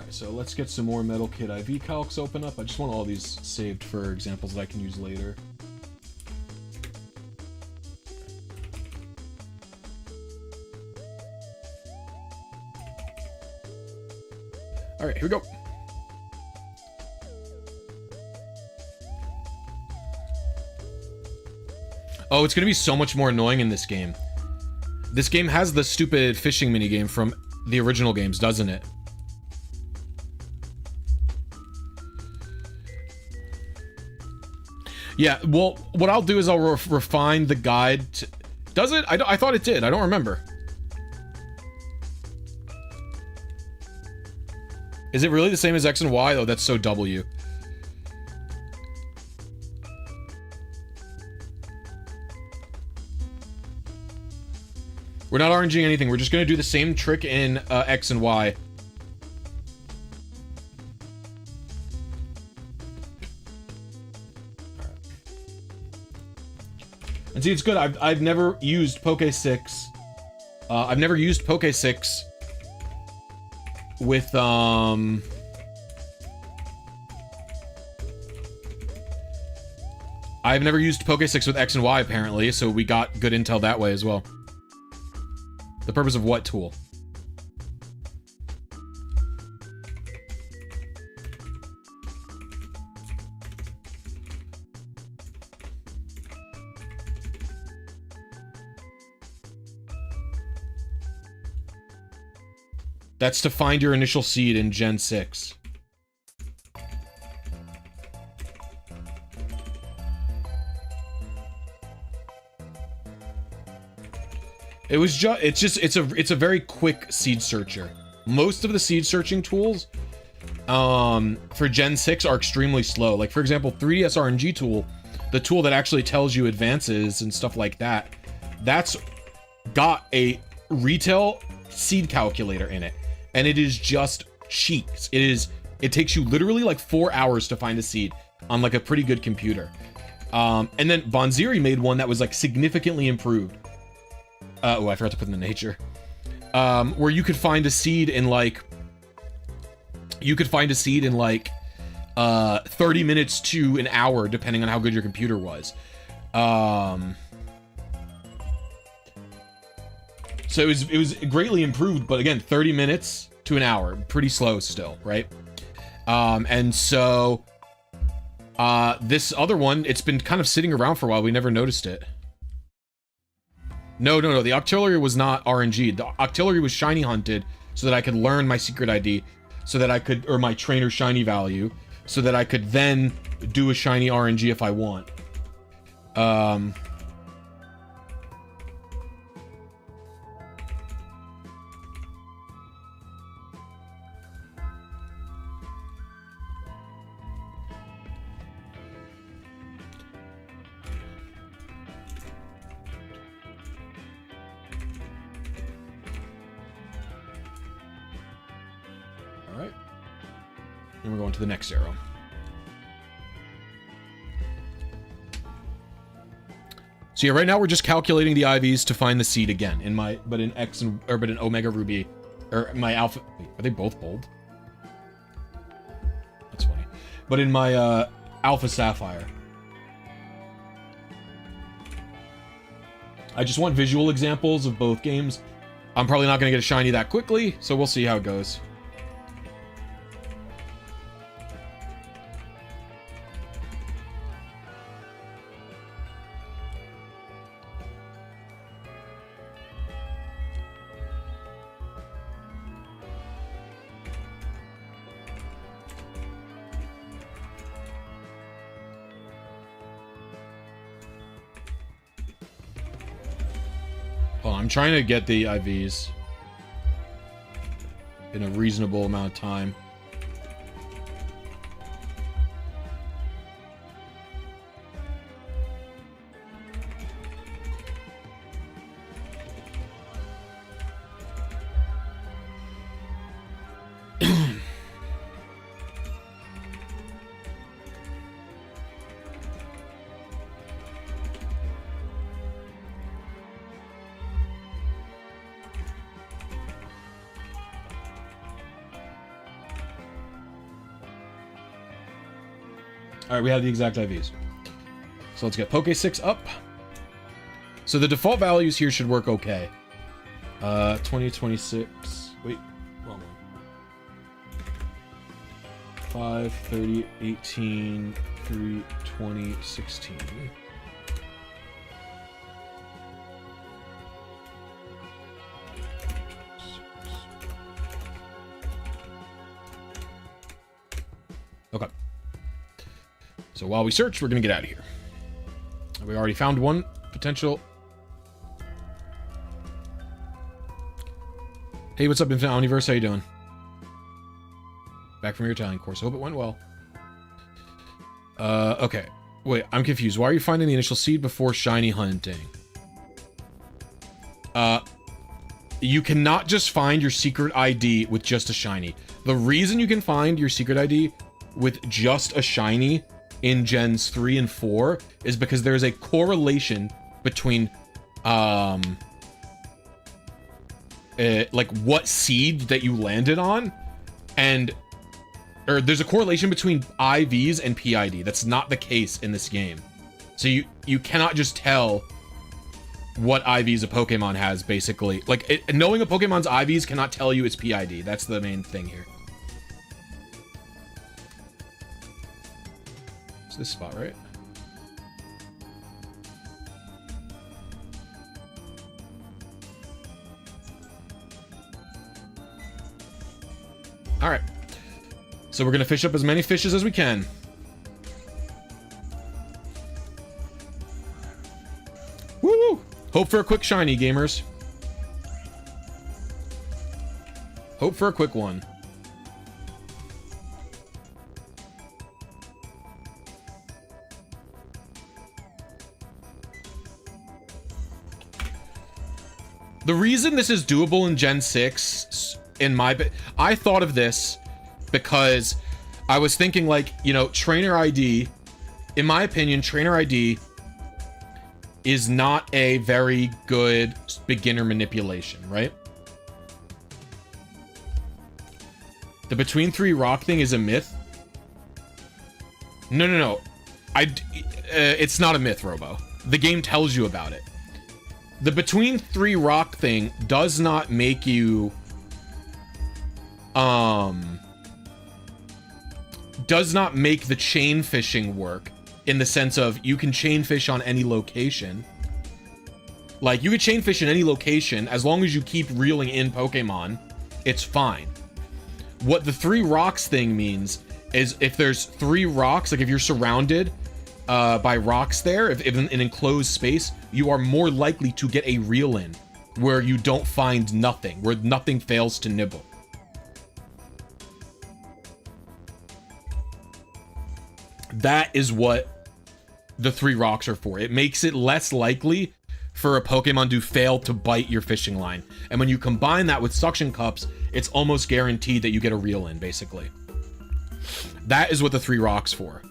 so let's get some more Metal Kit IV calcs open up. I just want all these saved for examples that I can use later. Alright, here we go. Oh, it's gonna be so much more annoying in this game. This game has the stupid fishing minigame from the original games, doesn't it? Yeah, well, what I'll do is I'll refine the guide. Does it? I thought it did. I don't remember. Is it really the same as X and Y? Oh, that's so W. We're not RNGing anything. We're just going to do the same trick in X and Y. And see, it's good. I've never used Poke6. I've never used Poke6 with I've never used Poke6 with X and Y apparently, so we got good intel that way as well. The purpose of what tool? That's to find your initial seed in Gen 6. It's a very quick seed searcher. Most of the seed searching tools for Gen 6 are extremely slow. Like, for example, 3DS RNG tool, the tool that actually tells you advances and stuff like that, that's got a retail seed calculator in it, and it is just cheeks. It takes you literally like 4 hours to find a seed on like a pretty good computer. And then Bonziri made one that was like significantly improved. Oh, I forgot to put in the nature. Where you could find a seed in like 30 minutes to an hour, depending on how good your computer was. So it was greatly improved, but again, 30 minutes to an hour, pretty slow still, right? And so this other one, it's been kind of sitting around for a while. We never noticed it. No. The Octillery was not RNG. The Octillery was shiny hunted so that I could learn my secret ID, so that I could, or my trainer shiny value, so that I could then do a shiny RNG if I want. And we're going to the next arrow. So yeah, right now we're just calculating the IVs to find the seed again in my, but in Omega Ruby, or my Alpha. Wait, are they both bold? That's funny. But in my Alpha Sapphire. I just want visual examples of both games. I'm probably not going to get a shiny that quickly, so we'll see how it goes. I'm trying to get the IVs in a reasonable amount of time. Alright, we have the exact IVs. So let's get Poke 6 up. So the default values here should work okay. 20, 26. Wait, wrong one. 5, 30, 18, 3, 20, 16. Okay. So while we search, we're going to get out of here. We already found one potential. Hey, what's up, Infinite Omniverse? How you doing? Back from your Italian course. Hope it went well. Okay. Wait, I'm confused. Why are you finding the initial seed before shiny hunting? You cannot just find your secret ID with just a shiny. The reason you can find your secret ID with just a shiny in Gens 3 and 4 is because there's a correlation between like what seed that you landed on, and or there's a correlation between IVs and PID. That's not the case in this game. So you cannot just tell what IVs a Pokemon has, basically. Like, knowing a Pokemon's IVs cannot tell you its PID. That's the main thing here. This spot, right? All right. So we're going to fish up as many fishes as we can. Woo! Hope for a quick shiny, gamers. Hope for a quick one. The reason this is doable in Gen 6, I thought of this because I was thinking, like, you know, trainer ID, in my opinion, trainer ID is not a very good beginner manipulation, right? The between 3 rock thing is a myth. No. It's not a myth, Robo. The game tells you about it. The between 3 rock thing does not make you, does not make the chain fishing work in the sense of you can chain fish on any location. Like, you can chain fish in any location as long as you keep reeling in Pokemon, it's fine. What the 3 rocks thing means is if there's 3 rocks, like if you're surrounded by rocks there, if in an enclosed space, you are more likely to get a reel in where you don't find nothing, where nothing fails to nibble. That is what the 3 rocks are for. It makes it less likely for a Pokemon to fail to bite your fishing line. And when you combine that with suction cups, it's almost guaranteed that you get a reel in, basically. That is what the 3 rocks for.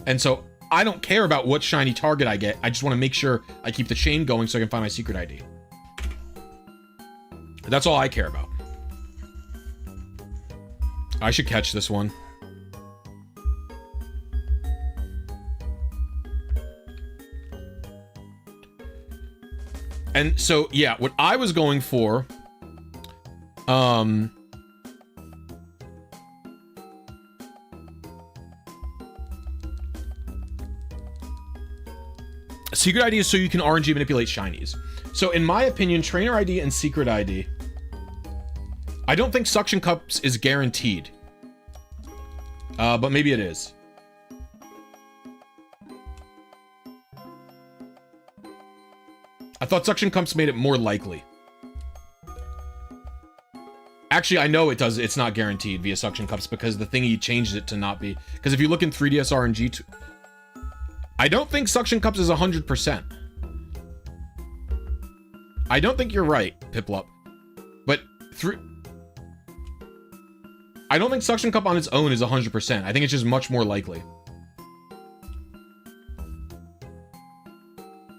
And so I don't care about what shiny target I get. I just want to make sure I keep the chain going so I can find my secret ID. That's all I care about. I should catch this one. And so, yeah, what I was going for, secret ID is so you can RNG manipulate shinies. So in my opinion, trainer ID and secret ID, I don't think suction cups is guaranteed. But maybe it is. I thought suction cups made it more likely. Actually, I know it does. It's not guaranteed via suction cups because the thingy changes it to not be. Because if you look in 3DS RNG, I don't think suction cups is 100%. I don't think you're right, Piplup. But I don't think suction cup on its own is 100%. I think it's just much more likely.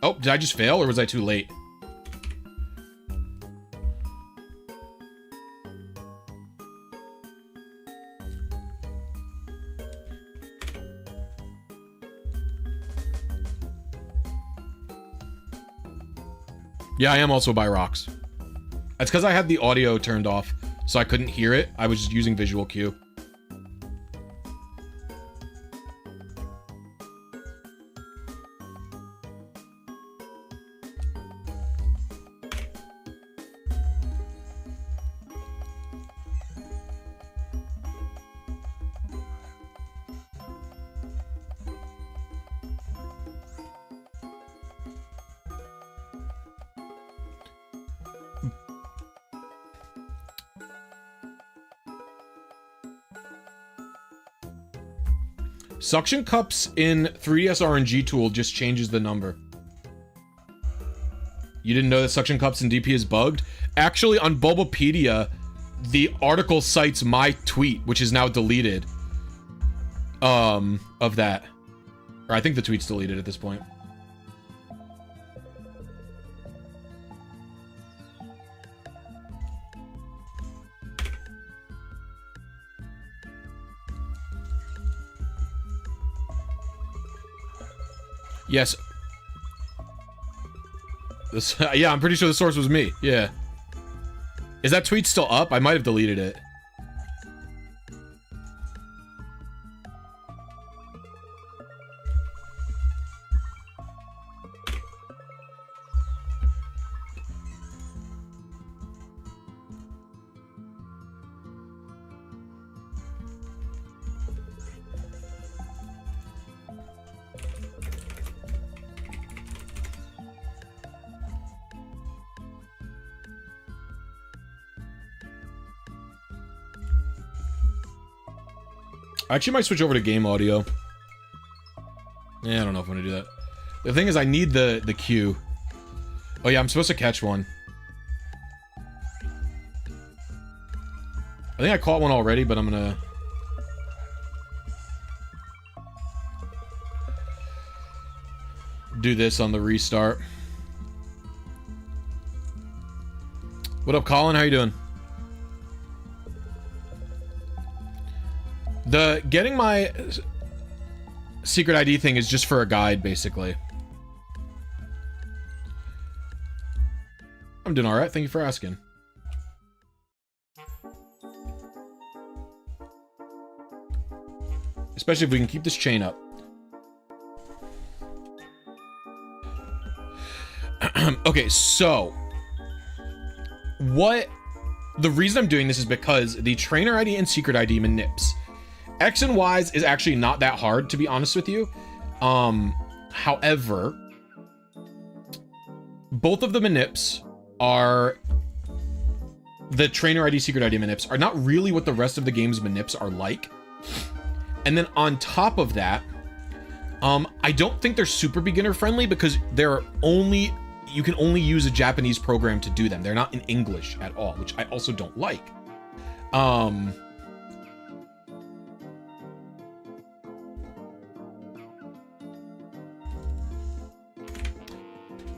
Oh, did I just fail or was I too late? Yeah, I am also by rocks. That's because I had the audio turned off, so I couldn't hear it. I was just using visual cue. Suction cups in 3DS RNG Tool just changes the number. You didn't know that suction cups in DP is bugged? Actually, on Bulbapedia, the article cites my tweet, which is now deleted, of that. Or I think the tweet's deleted at this point. Yes. This, yeah, I'm pretty sure the source was me. Yeah. Is that tweet still up? I might have deleted it. I actually might switch over to game audio. Yeah, I don't know if I'm gonna do that. The thing is, I need the queue. Oh yeah, I'm supposed to catch one. I think I caught one already, but I'm gonna... do this on the restart. What up, Colin? How you doing? The getting my secret ID thing is just for a guide, basically. I'm doing alright, thank you for asking. Especially if we can keep this chain up. Okay, so... the reason I'm doing this is because the trainer ID and secret ID manips. X and Y's is actually not that hard, to be honest with you. However, both of the manips are... the trainer ID, secret ID manips are not really what the rest of the game's manips are like. And then on top of that, I don't think they're super beginner friendly because they're only... you can only use a Japanese program to do them. They're not in English at all, which I also don't like.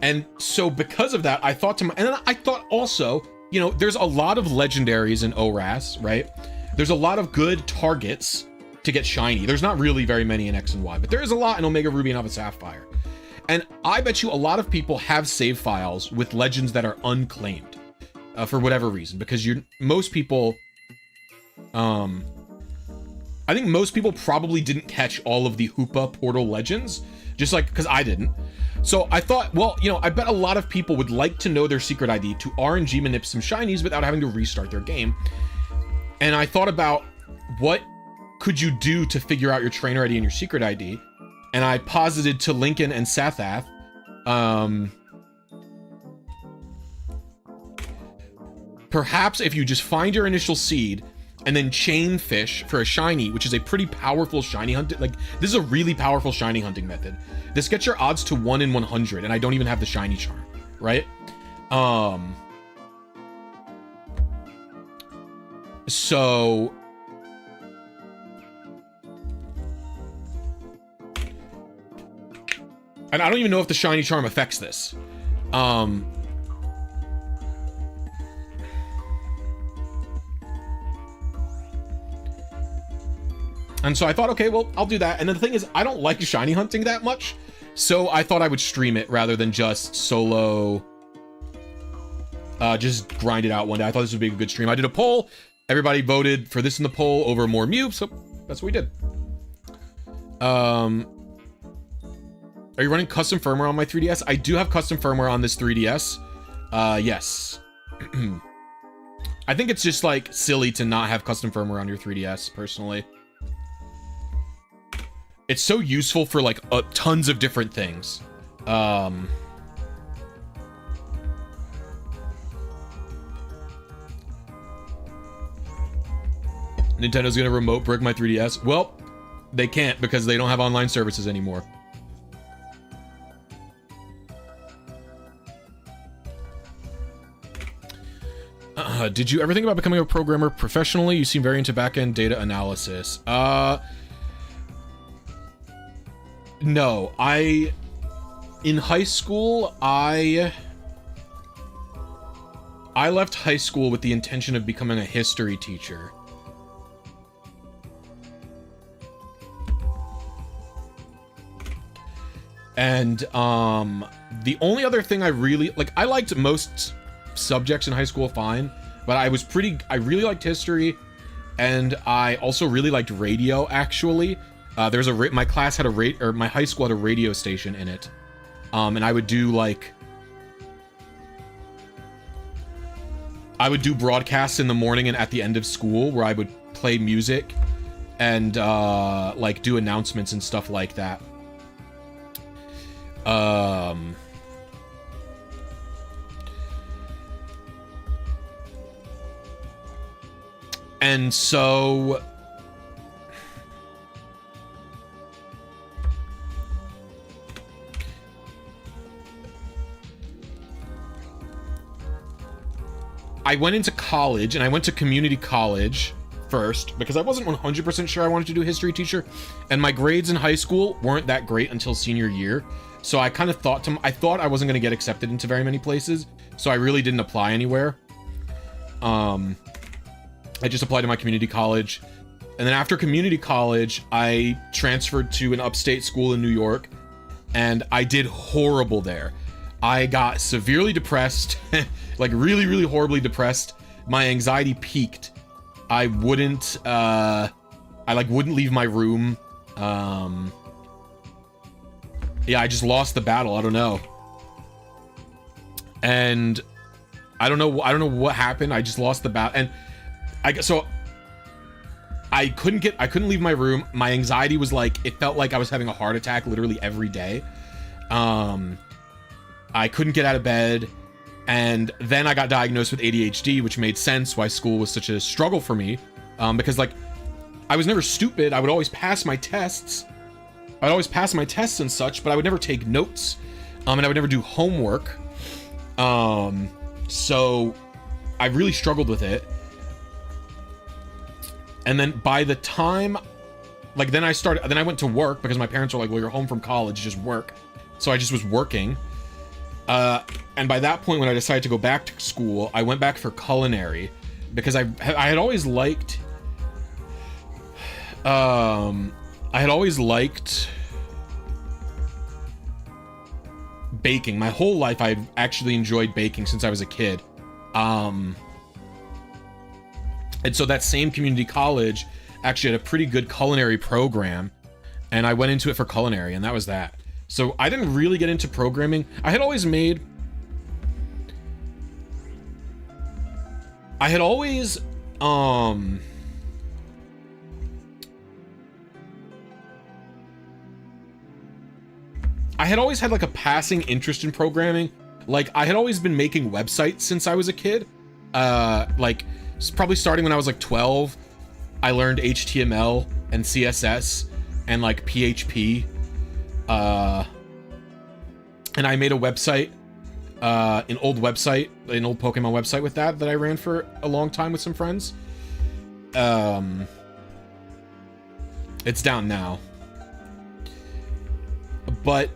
And so because of that, I thought to my... and then I thought also, you know, there's a lot of legendaries in ORAS, right? There's a lot of good targets to get shiny. There's not really very many in X and Y, but there is a lot in Omega Ruby and Alpha Sapphire. And I bet you a lot of people have save files with legends that are unclaimed for whatever reason, because most people, I think most people probably didn't catch all of the Hoopa portal legends, just like, because I didn't. So I thought, well, you know, I bet a lot of people would like to know their secret ID to RNG manip some shinies without having to restart their game. And I thought about what could you do to figure out your trainer ID and your secret ID. And I posited to Lincoln and Sathath, perhaps if you just find your initial seed and then chain fish for a shiny, which is a pretty powerful shiny hunt. Like, this is a really powerful shiny hunting method. This gets your odds to 1 in 100, and I don't even have the shiny charm, right? So... and I don't even know if the shiny charm affects this. And so I thought, okay, well, I'll do that. And the thing is, I don't like shiny hunting that much. So I thought I would stream it rather than just solo, just grind it out one day. I thought this would be a good stream. I did a poll. Everybody voted for this in the poll over more Mew. So that's what we did. Are you running custom firmware on my 3DS? I do have custom firmware on this 3DS. Yes. I think it's just like silly to not have custom firmware on your 3DS, personally. It's so useful for like tons of different things. Nintendo's gonna remote brick my 3DS. Well, they can't because they don't have online services anymore. Did you ever think about becoming a programmer professionally? You seem very into back-end data analysis. No, in high school, I left high school with the intention of becoming a history teacher. And, the only other thing I really, like, I liked most subjects in high school fine, but I really liked history, and I also really liked radio, actually. My class had my high school had a radio station in it. And I would do broadcasts in the morning and at the end of school where I would play music and, like, do announcements and stuff like that. And so I went into college, and I went to community college first because I wasn't 100% sure I wanted to do a history teacher, and my grades in high school weren't that great until senior year. So I kind of thought I thought I wasn't going to get accepted into very many places, so I really didn't apply anywhere. I just applied to my community college, and then after community college, I transferred to an upstate school in New York, and I did horrible there. I got severely depressed, like really, really horribly depressed. My anxiety peaked. I wouldn't, I like wouldn't leave my room. Yeah, I just lost the battle. I don't know. And I don't know what happened. I just lost the battle. And I couldn't leave my room. My anxiety was like, it felt like I was having a heart attack literally every day. I couldn't get out of bed. And then I got diagnosed with ADHD, which made sense why school was such a struggle for me. Because like, I was never stupid. I would always pass my tests. I'd always pass my tests and such, but I would never take notes. And I would never do homework. So I really struggled with it. And then by the time, like, then I went to work because my parents were like, well, you're home from college, just work. So I just was working. And by that point, when I decided to go back to school, I went back for culinary because I had always liked, baking. My whole life, I've actually enjoyed baking since I was a kid. And so that same community college actually had a pretty good culinary program, and I went into it for culinary, and that was that. So I didn't really get into programming. I had always had like a passing interest in programming. Like I had always been making websites since I was a kid. Like probably starting when I was like 12, I learned HTML and CSS and like PHP. And I made a website, an old Pokemon website with that I ran for a long time with some friends. It's down now. But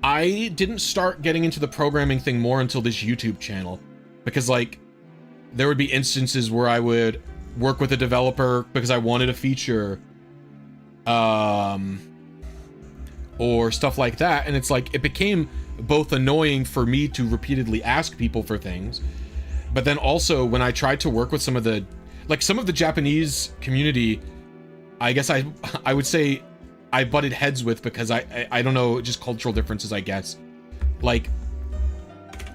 I didn't start getting into the programming thing more until this YouTube channel, because like there would be instances where I would work with a developer because I wanted a feature, or stuff like that, and it's like it became both annoying for me to repeatedly ask people for things, but then also when I tried to work with some of the Japanese community, I guess I would say I butted heads with, because I don't know, just cultural differences, I guess. Like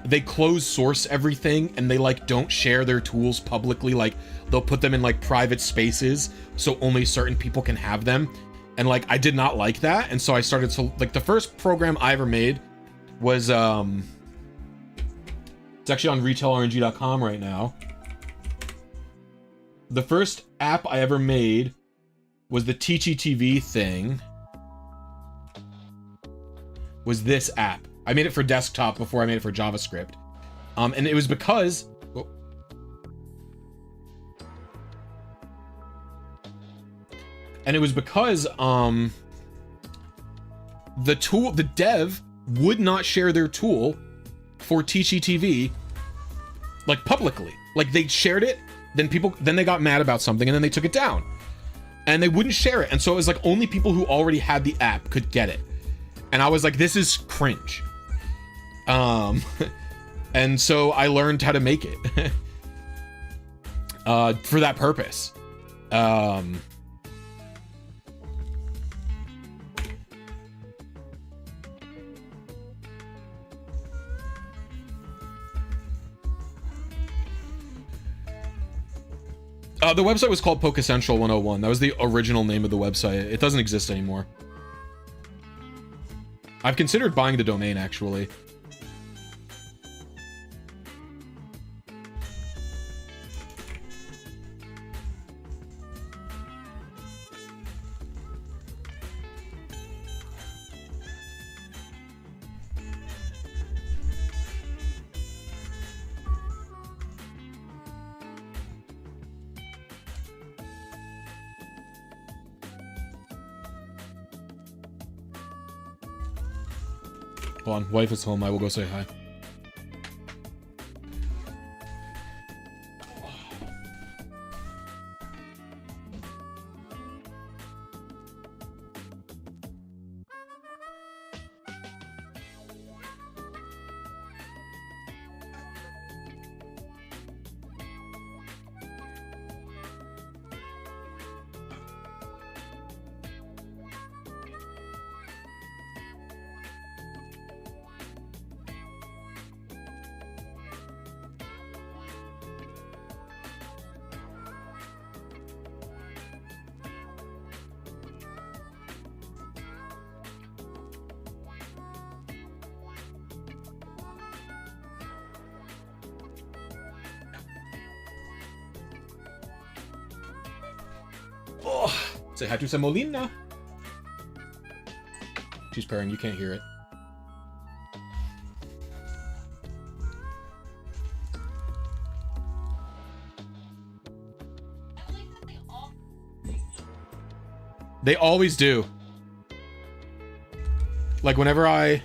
they close source everything, and they like don't share their tools publicly. Like they'll put them in like private spaces so only certain people can have them, and like I did not like that. And so I started to like, the first program I ever made was it's actually on retailrng.com right now. The first app I ever made was the Teachy TV thing. Was this app. I made it for desktop before I made it for JavaScript. And it was because... Oh. And it was because the dev would not share their tool for Teachy TV like publicly. Like they shared it, then they got mad about something, and then they took it down. And they wouldn't share it. And so it was like only people who already had the app could get it. And I was like, this is cringe. And so I learned how to make it for that purpose. The website was called PokeCentral 101. That was the original name of the website. It doesn't exist anymore. I've considered buying the domain, actually. Hold on, wife is home. I will go say hi. Oh, say hi to Semolina. She's purring, you can't hear it. They always do. Like whenever I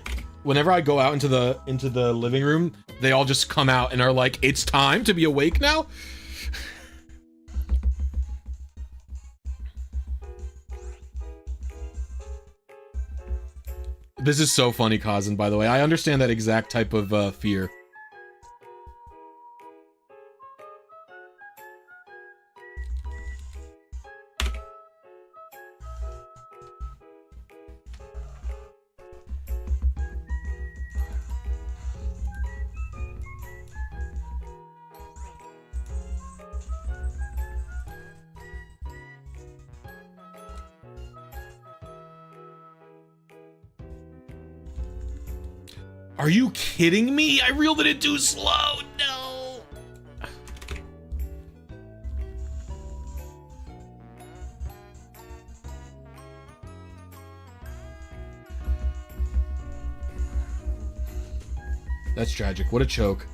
go out into the living room, they all just come out and are like, "It's time to be awake now." This is so funny, Kazan, by the way. I understand that exact type of fear. Are you kidding me? I reeled it too slow. No. That's tragic. What a choke.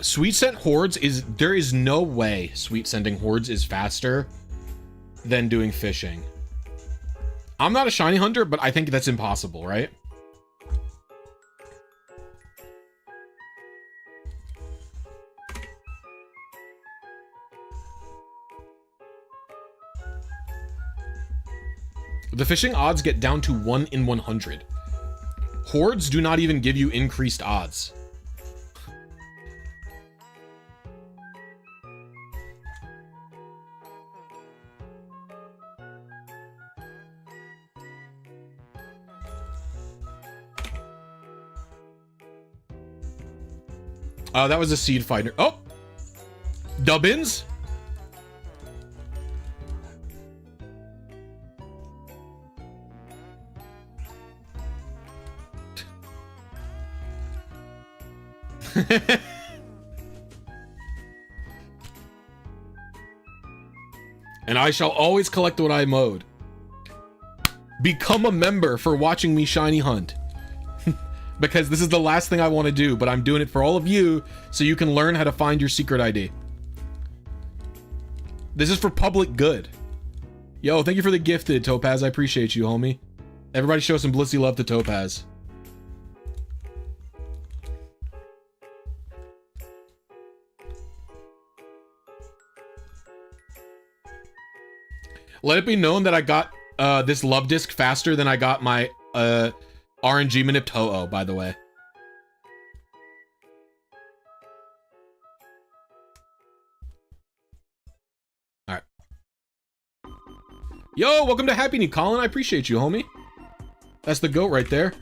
Sweet Scent Hordes there is no way Sweet Scenting Hordes is faster than doing fishing. I'm not a shiny hunter, but I think that's impossible, right? The fishing odds get down to 1 in 100. Hordes do not even give you increased odds. That was a seed finder. Oh! Dubbins? And I shall always collect what I mowed. Become a member for watching me shiny hunt. Because this is the last thing I want to do, but I'm doing it for all of you so you can learn how to find your secret ID. This is for public good. Yo, thank you for the gifted, Topaz. I appreciate you, homie. Everybody show some Blisy love to Topaz. Let it be known that I got this love disc faster than I got my RNG Manipto, by the way. Alright. Yo, welcome to Happy New Colin. I appreciate you, homie. That's the goat right there.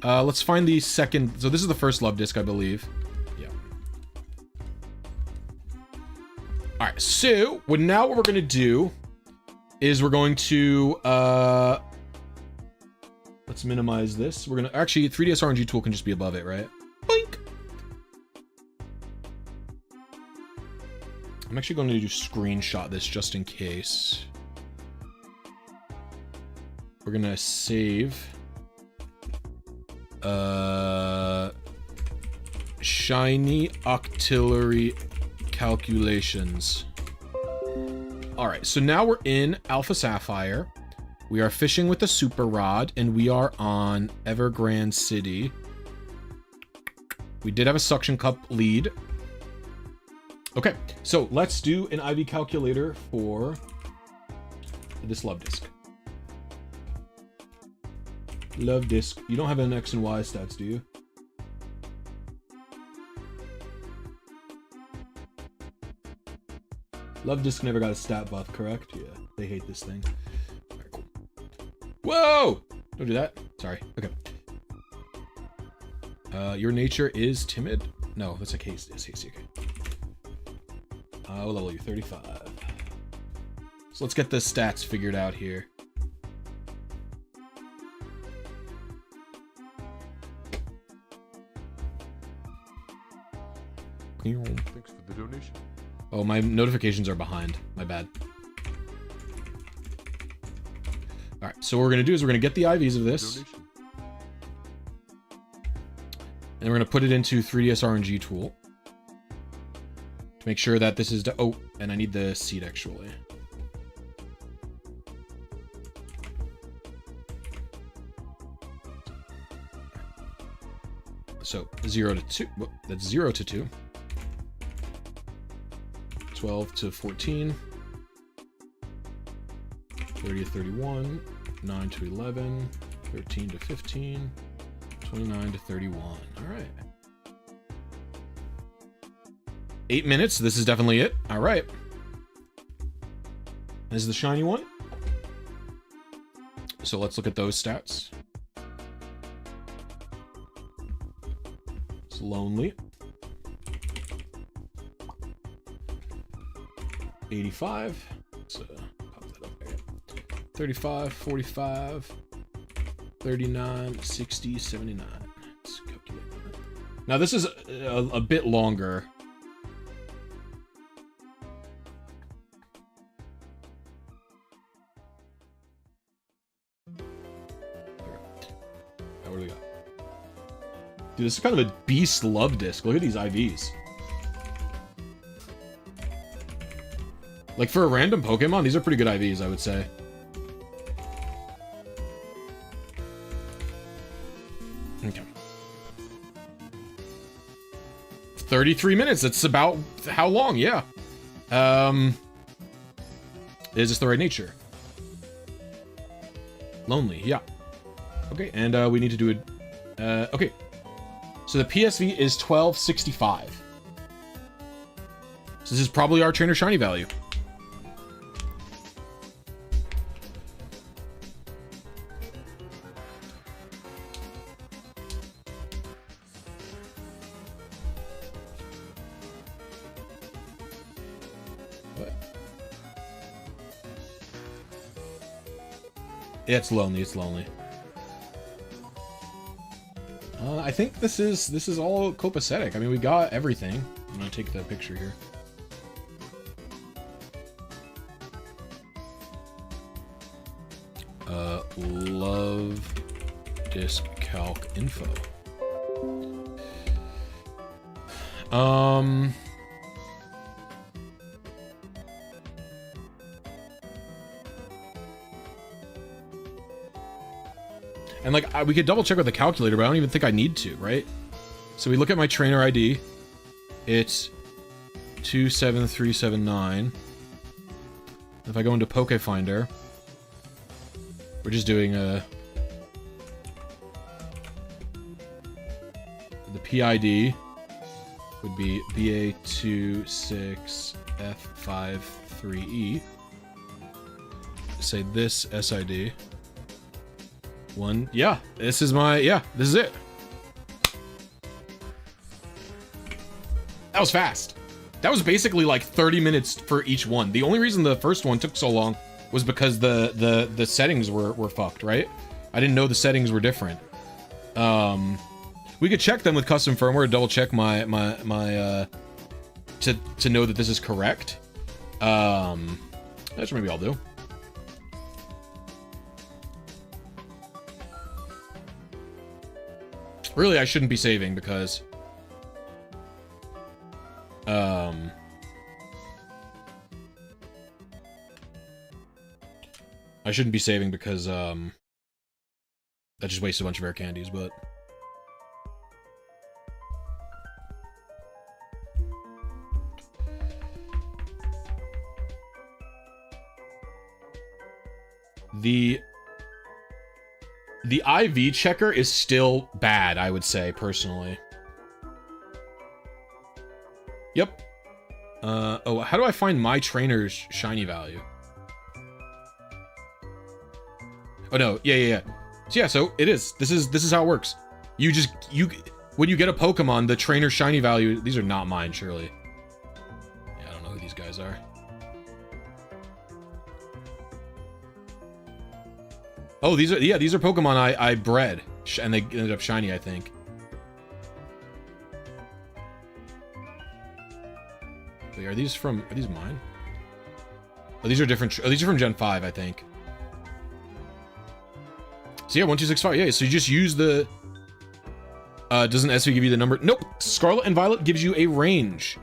Let's find the second. So this is the first love disc, I believe. Yeah. Alright, so now what we're gonna do is we're going to let's minimize this. We're gonna actually 3DS RNG tool can just be above it, right? Boink. I'm actually going to do screenshot this just in case. we're gonna save shiny octillery calculations. All right, so now we're in Alpha Sapphire. We are fishing with the super rod, and we are on Evergrande City. We did have a suction cup lead. Okay, so let's do an IV calculator for this love disc. Love disc. You don't have an X and Y stats, do you? Love disc never got a stat buff, correct? Yeah, they hate this thing. All right, cool. Whoa! Don't do that. Sorry. Okay. Your nature is timid? No, that's like hasty. It's hasty. Okay. What level are you? 35. So let's get the stats figured out here. Thanks for the donation. Oh, my notifications are behind. My bad. All right, so what we're going to do is we're going to get the IVs of this. Donation. And we're going to put it into 3DS RNG Tool. To make sure that this is... Oh, and I need the seed, actually. So, 0 to 2. Well, that's 0 to 2. 12 to 14. 30 to 31. 9 to 11. 13 to 15. 29 to 31. All right. 8 minutes. This is definitely it. All right. This is the shiny one. So let's look at those stats. It's lonely. 85. Let's pop that up there. 35, 45. 39, 60, 79. Let's calculate that. Now this is a bit longer. What do we got? Dude, this is kind of a beast love disc. Look at these IVs. Like for a random Pokemon, these are pretty good IVs, I would say. Okay. 33 minutes. That's about how long? Yeah. Is this the right nature? Lonely. Yeah. Okay. And we need to do it. Okay. So the PSV is 1265. So this is probably our trainer shiny value. Yeah, it's lonely. It's lonely. I think this is all copacetic. I mean, we got everything. I'm gonna take the picture here. Love disc calc info. And like, we could double check with the calculator, but I don't even think I need to, right? So we look at my trainer ID. It's 27379. If I go into Pokefinder, we're just doing the PID would be BA26F53E. Say this SID. One, yeah, this is my, yeah, this is it. That was fast. That was basically like 30 minutes for each one. The only reason the first one took so long was because the settings were fucked, right? I didn't know the settings were different. We could check them with custom firmware to double check my to know that this is correct. That's what maybe I'll do. Really, I shouldn't be saving because... I shouldn't be saving because, that just wasted a bunch of rare candies, but... The IV checker is still bad, I would say, personally. Yep. Oh, how do I find my trainer's shiny value? Oh no, yeah. So yeah, so it is. This is how it works. When you get a Pokemon, the trainer's shiny value, these are not mine, surely. Yeah, I don't know who these guys are. Oh, these are Pokemon I bred, and they ended up shiny, I think. Wait, are these mine? Oh, these are different. Oh, these are from Gen 5, I think. So yeah, 1, 2, 6, 5. Yeah, so you just use the. Doesn't SV give you the number? Nope. Scarlet and Violet gives you a range.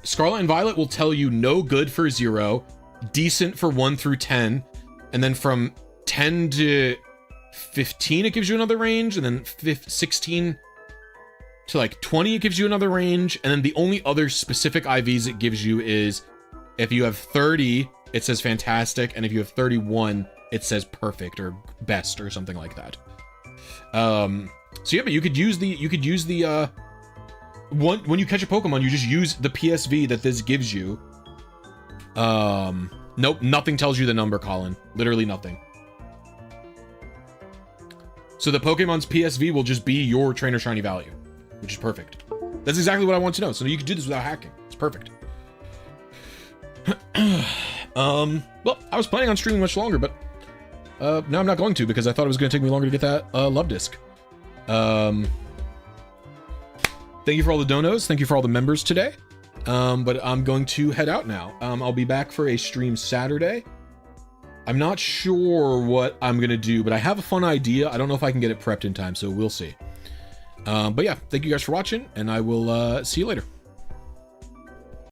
Scarlet and Violet will tell you no good for 0, decent for 1 through 10, and then from 10 to 15 it gives you another range, and then 16 to like 20 it gives you another range, and then the only other specific IVs it gives you is if you have 30 it says fantastic, and if you have 31 it says perfect or best or something like that. So yeah, but you could use the when you catch a Pokemon, you just use the PSV that this gives you. Nope, nothing tells you the number, Colin. Literally nothing. So the Pokemon's PSV will just be your trainer shiny value, which is perfect. That's exactly what I want to know. So you can do this without hacking. It's perfect. Well, I was planning on streaming much longer, but now I'm not going to because I thought it was going to take me longer to get that love disc. Thank you for all the donos. Thank you for all the members today. But I'm going to head out now. I'll be back for a stream Saturday. I'm not sure what I'm going to do, but I have a fun idea. I don't know if I can get it prepped in time, so we'll see. But yeah, thank you guys for watching, and I will see you later.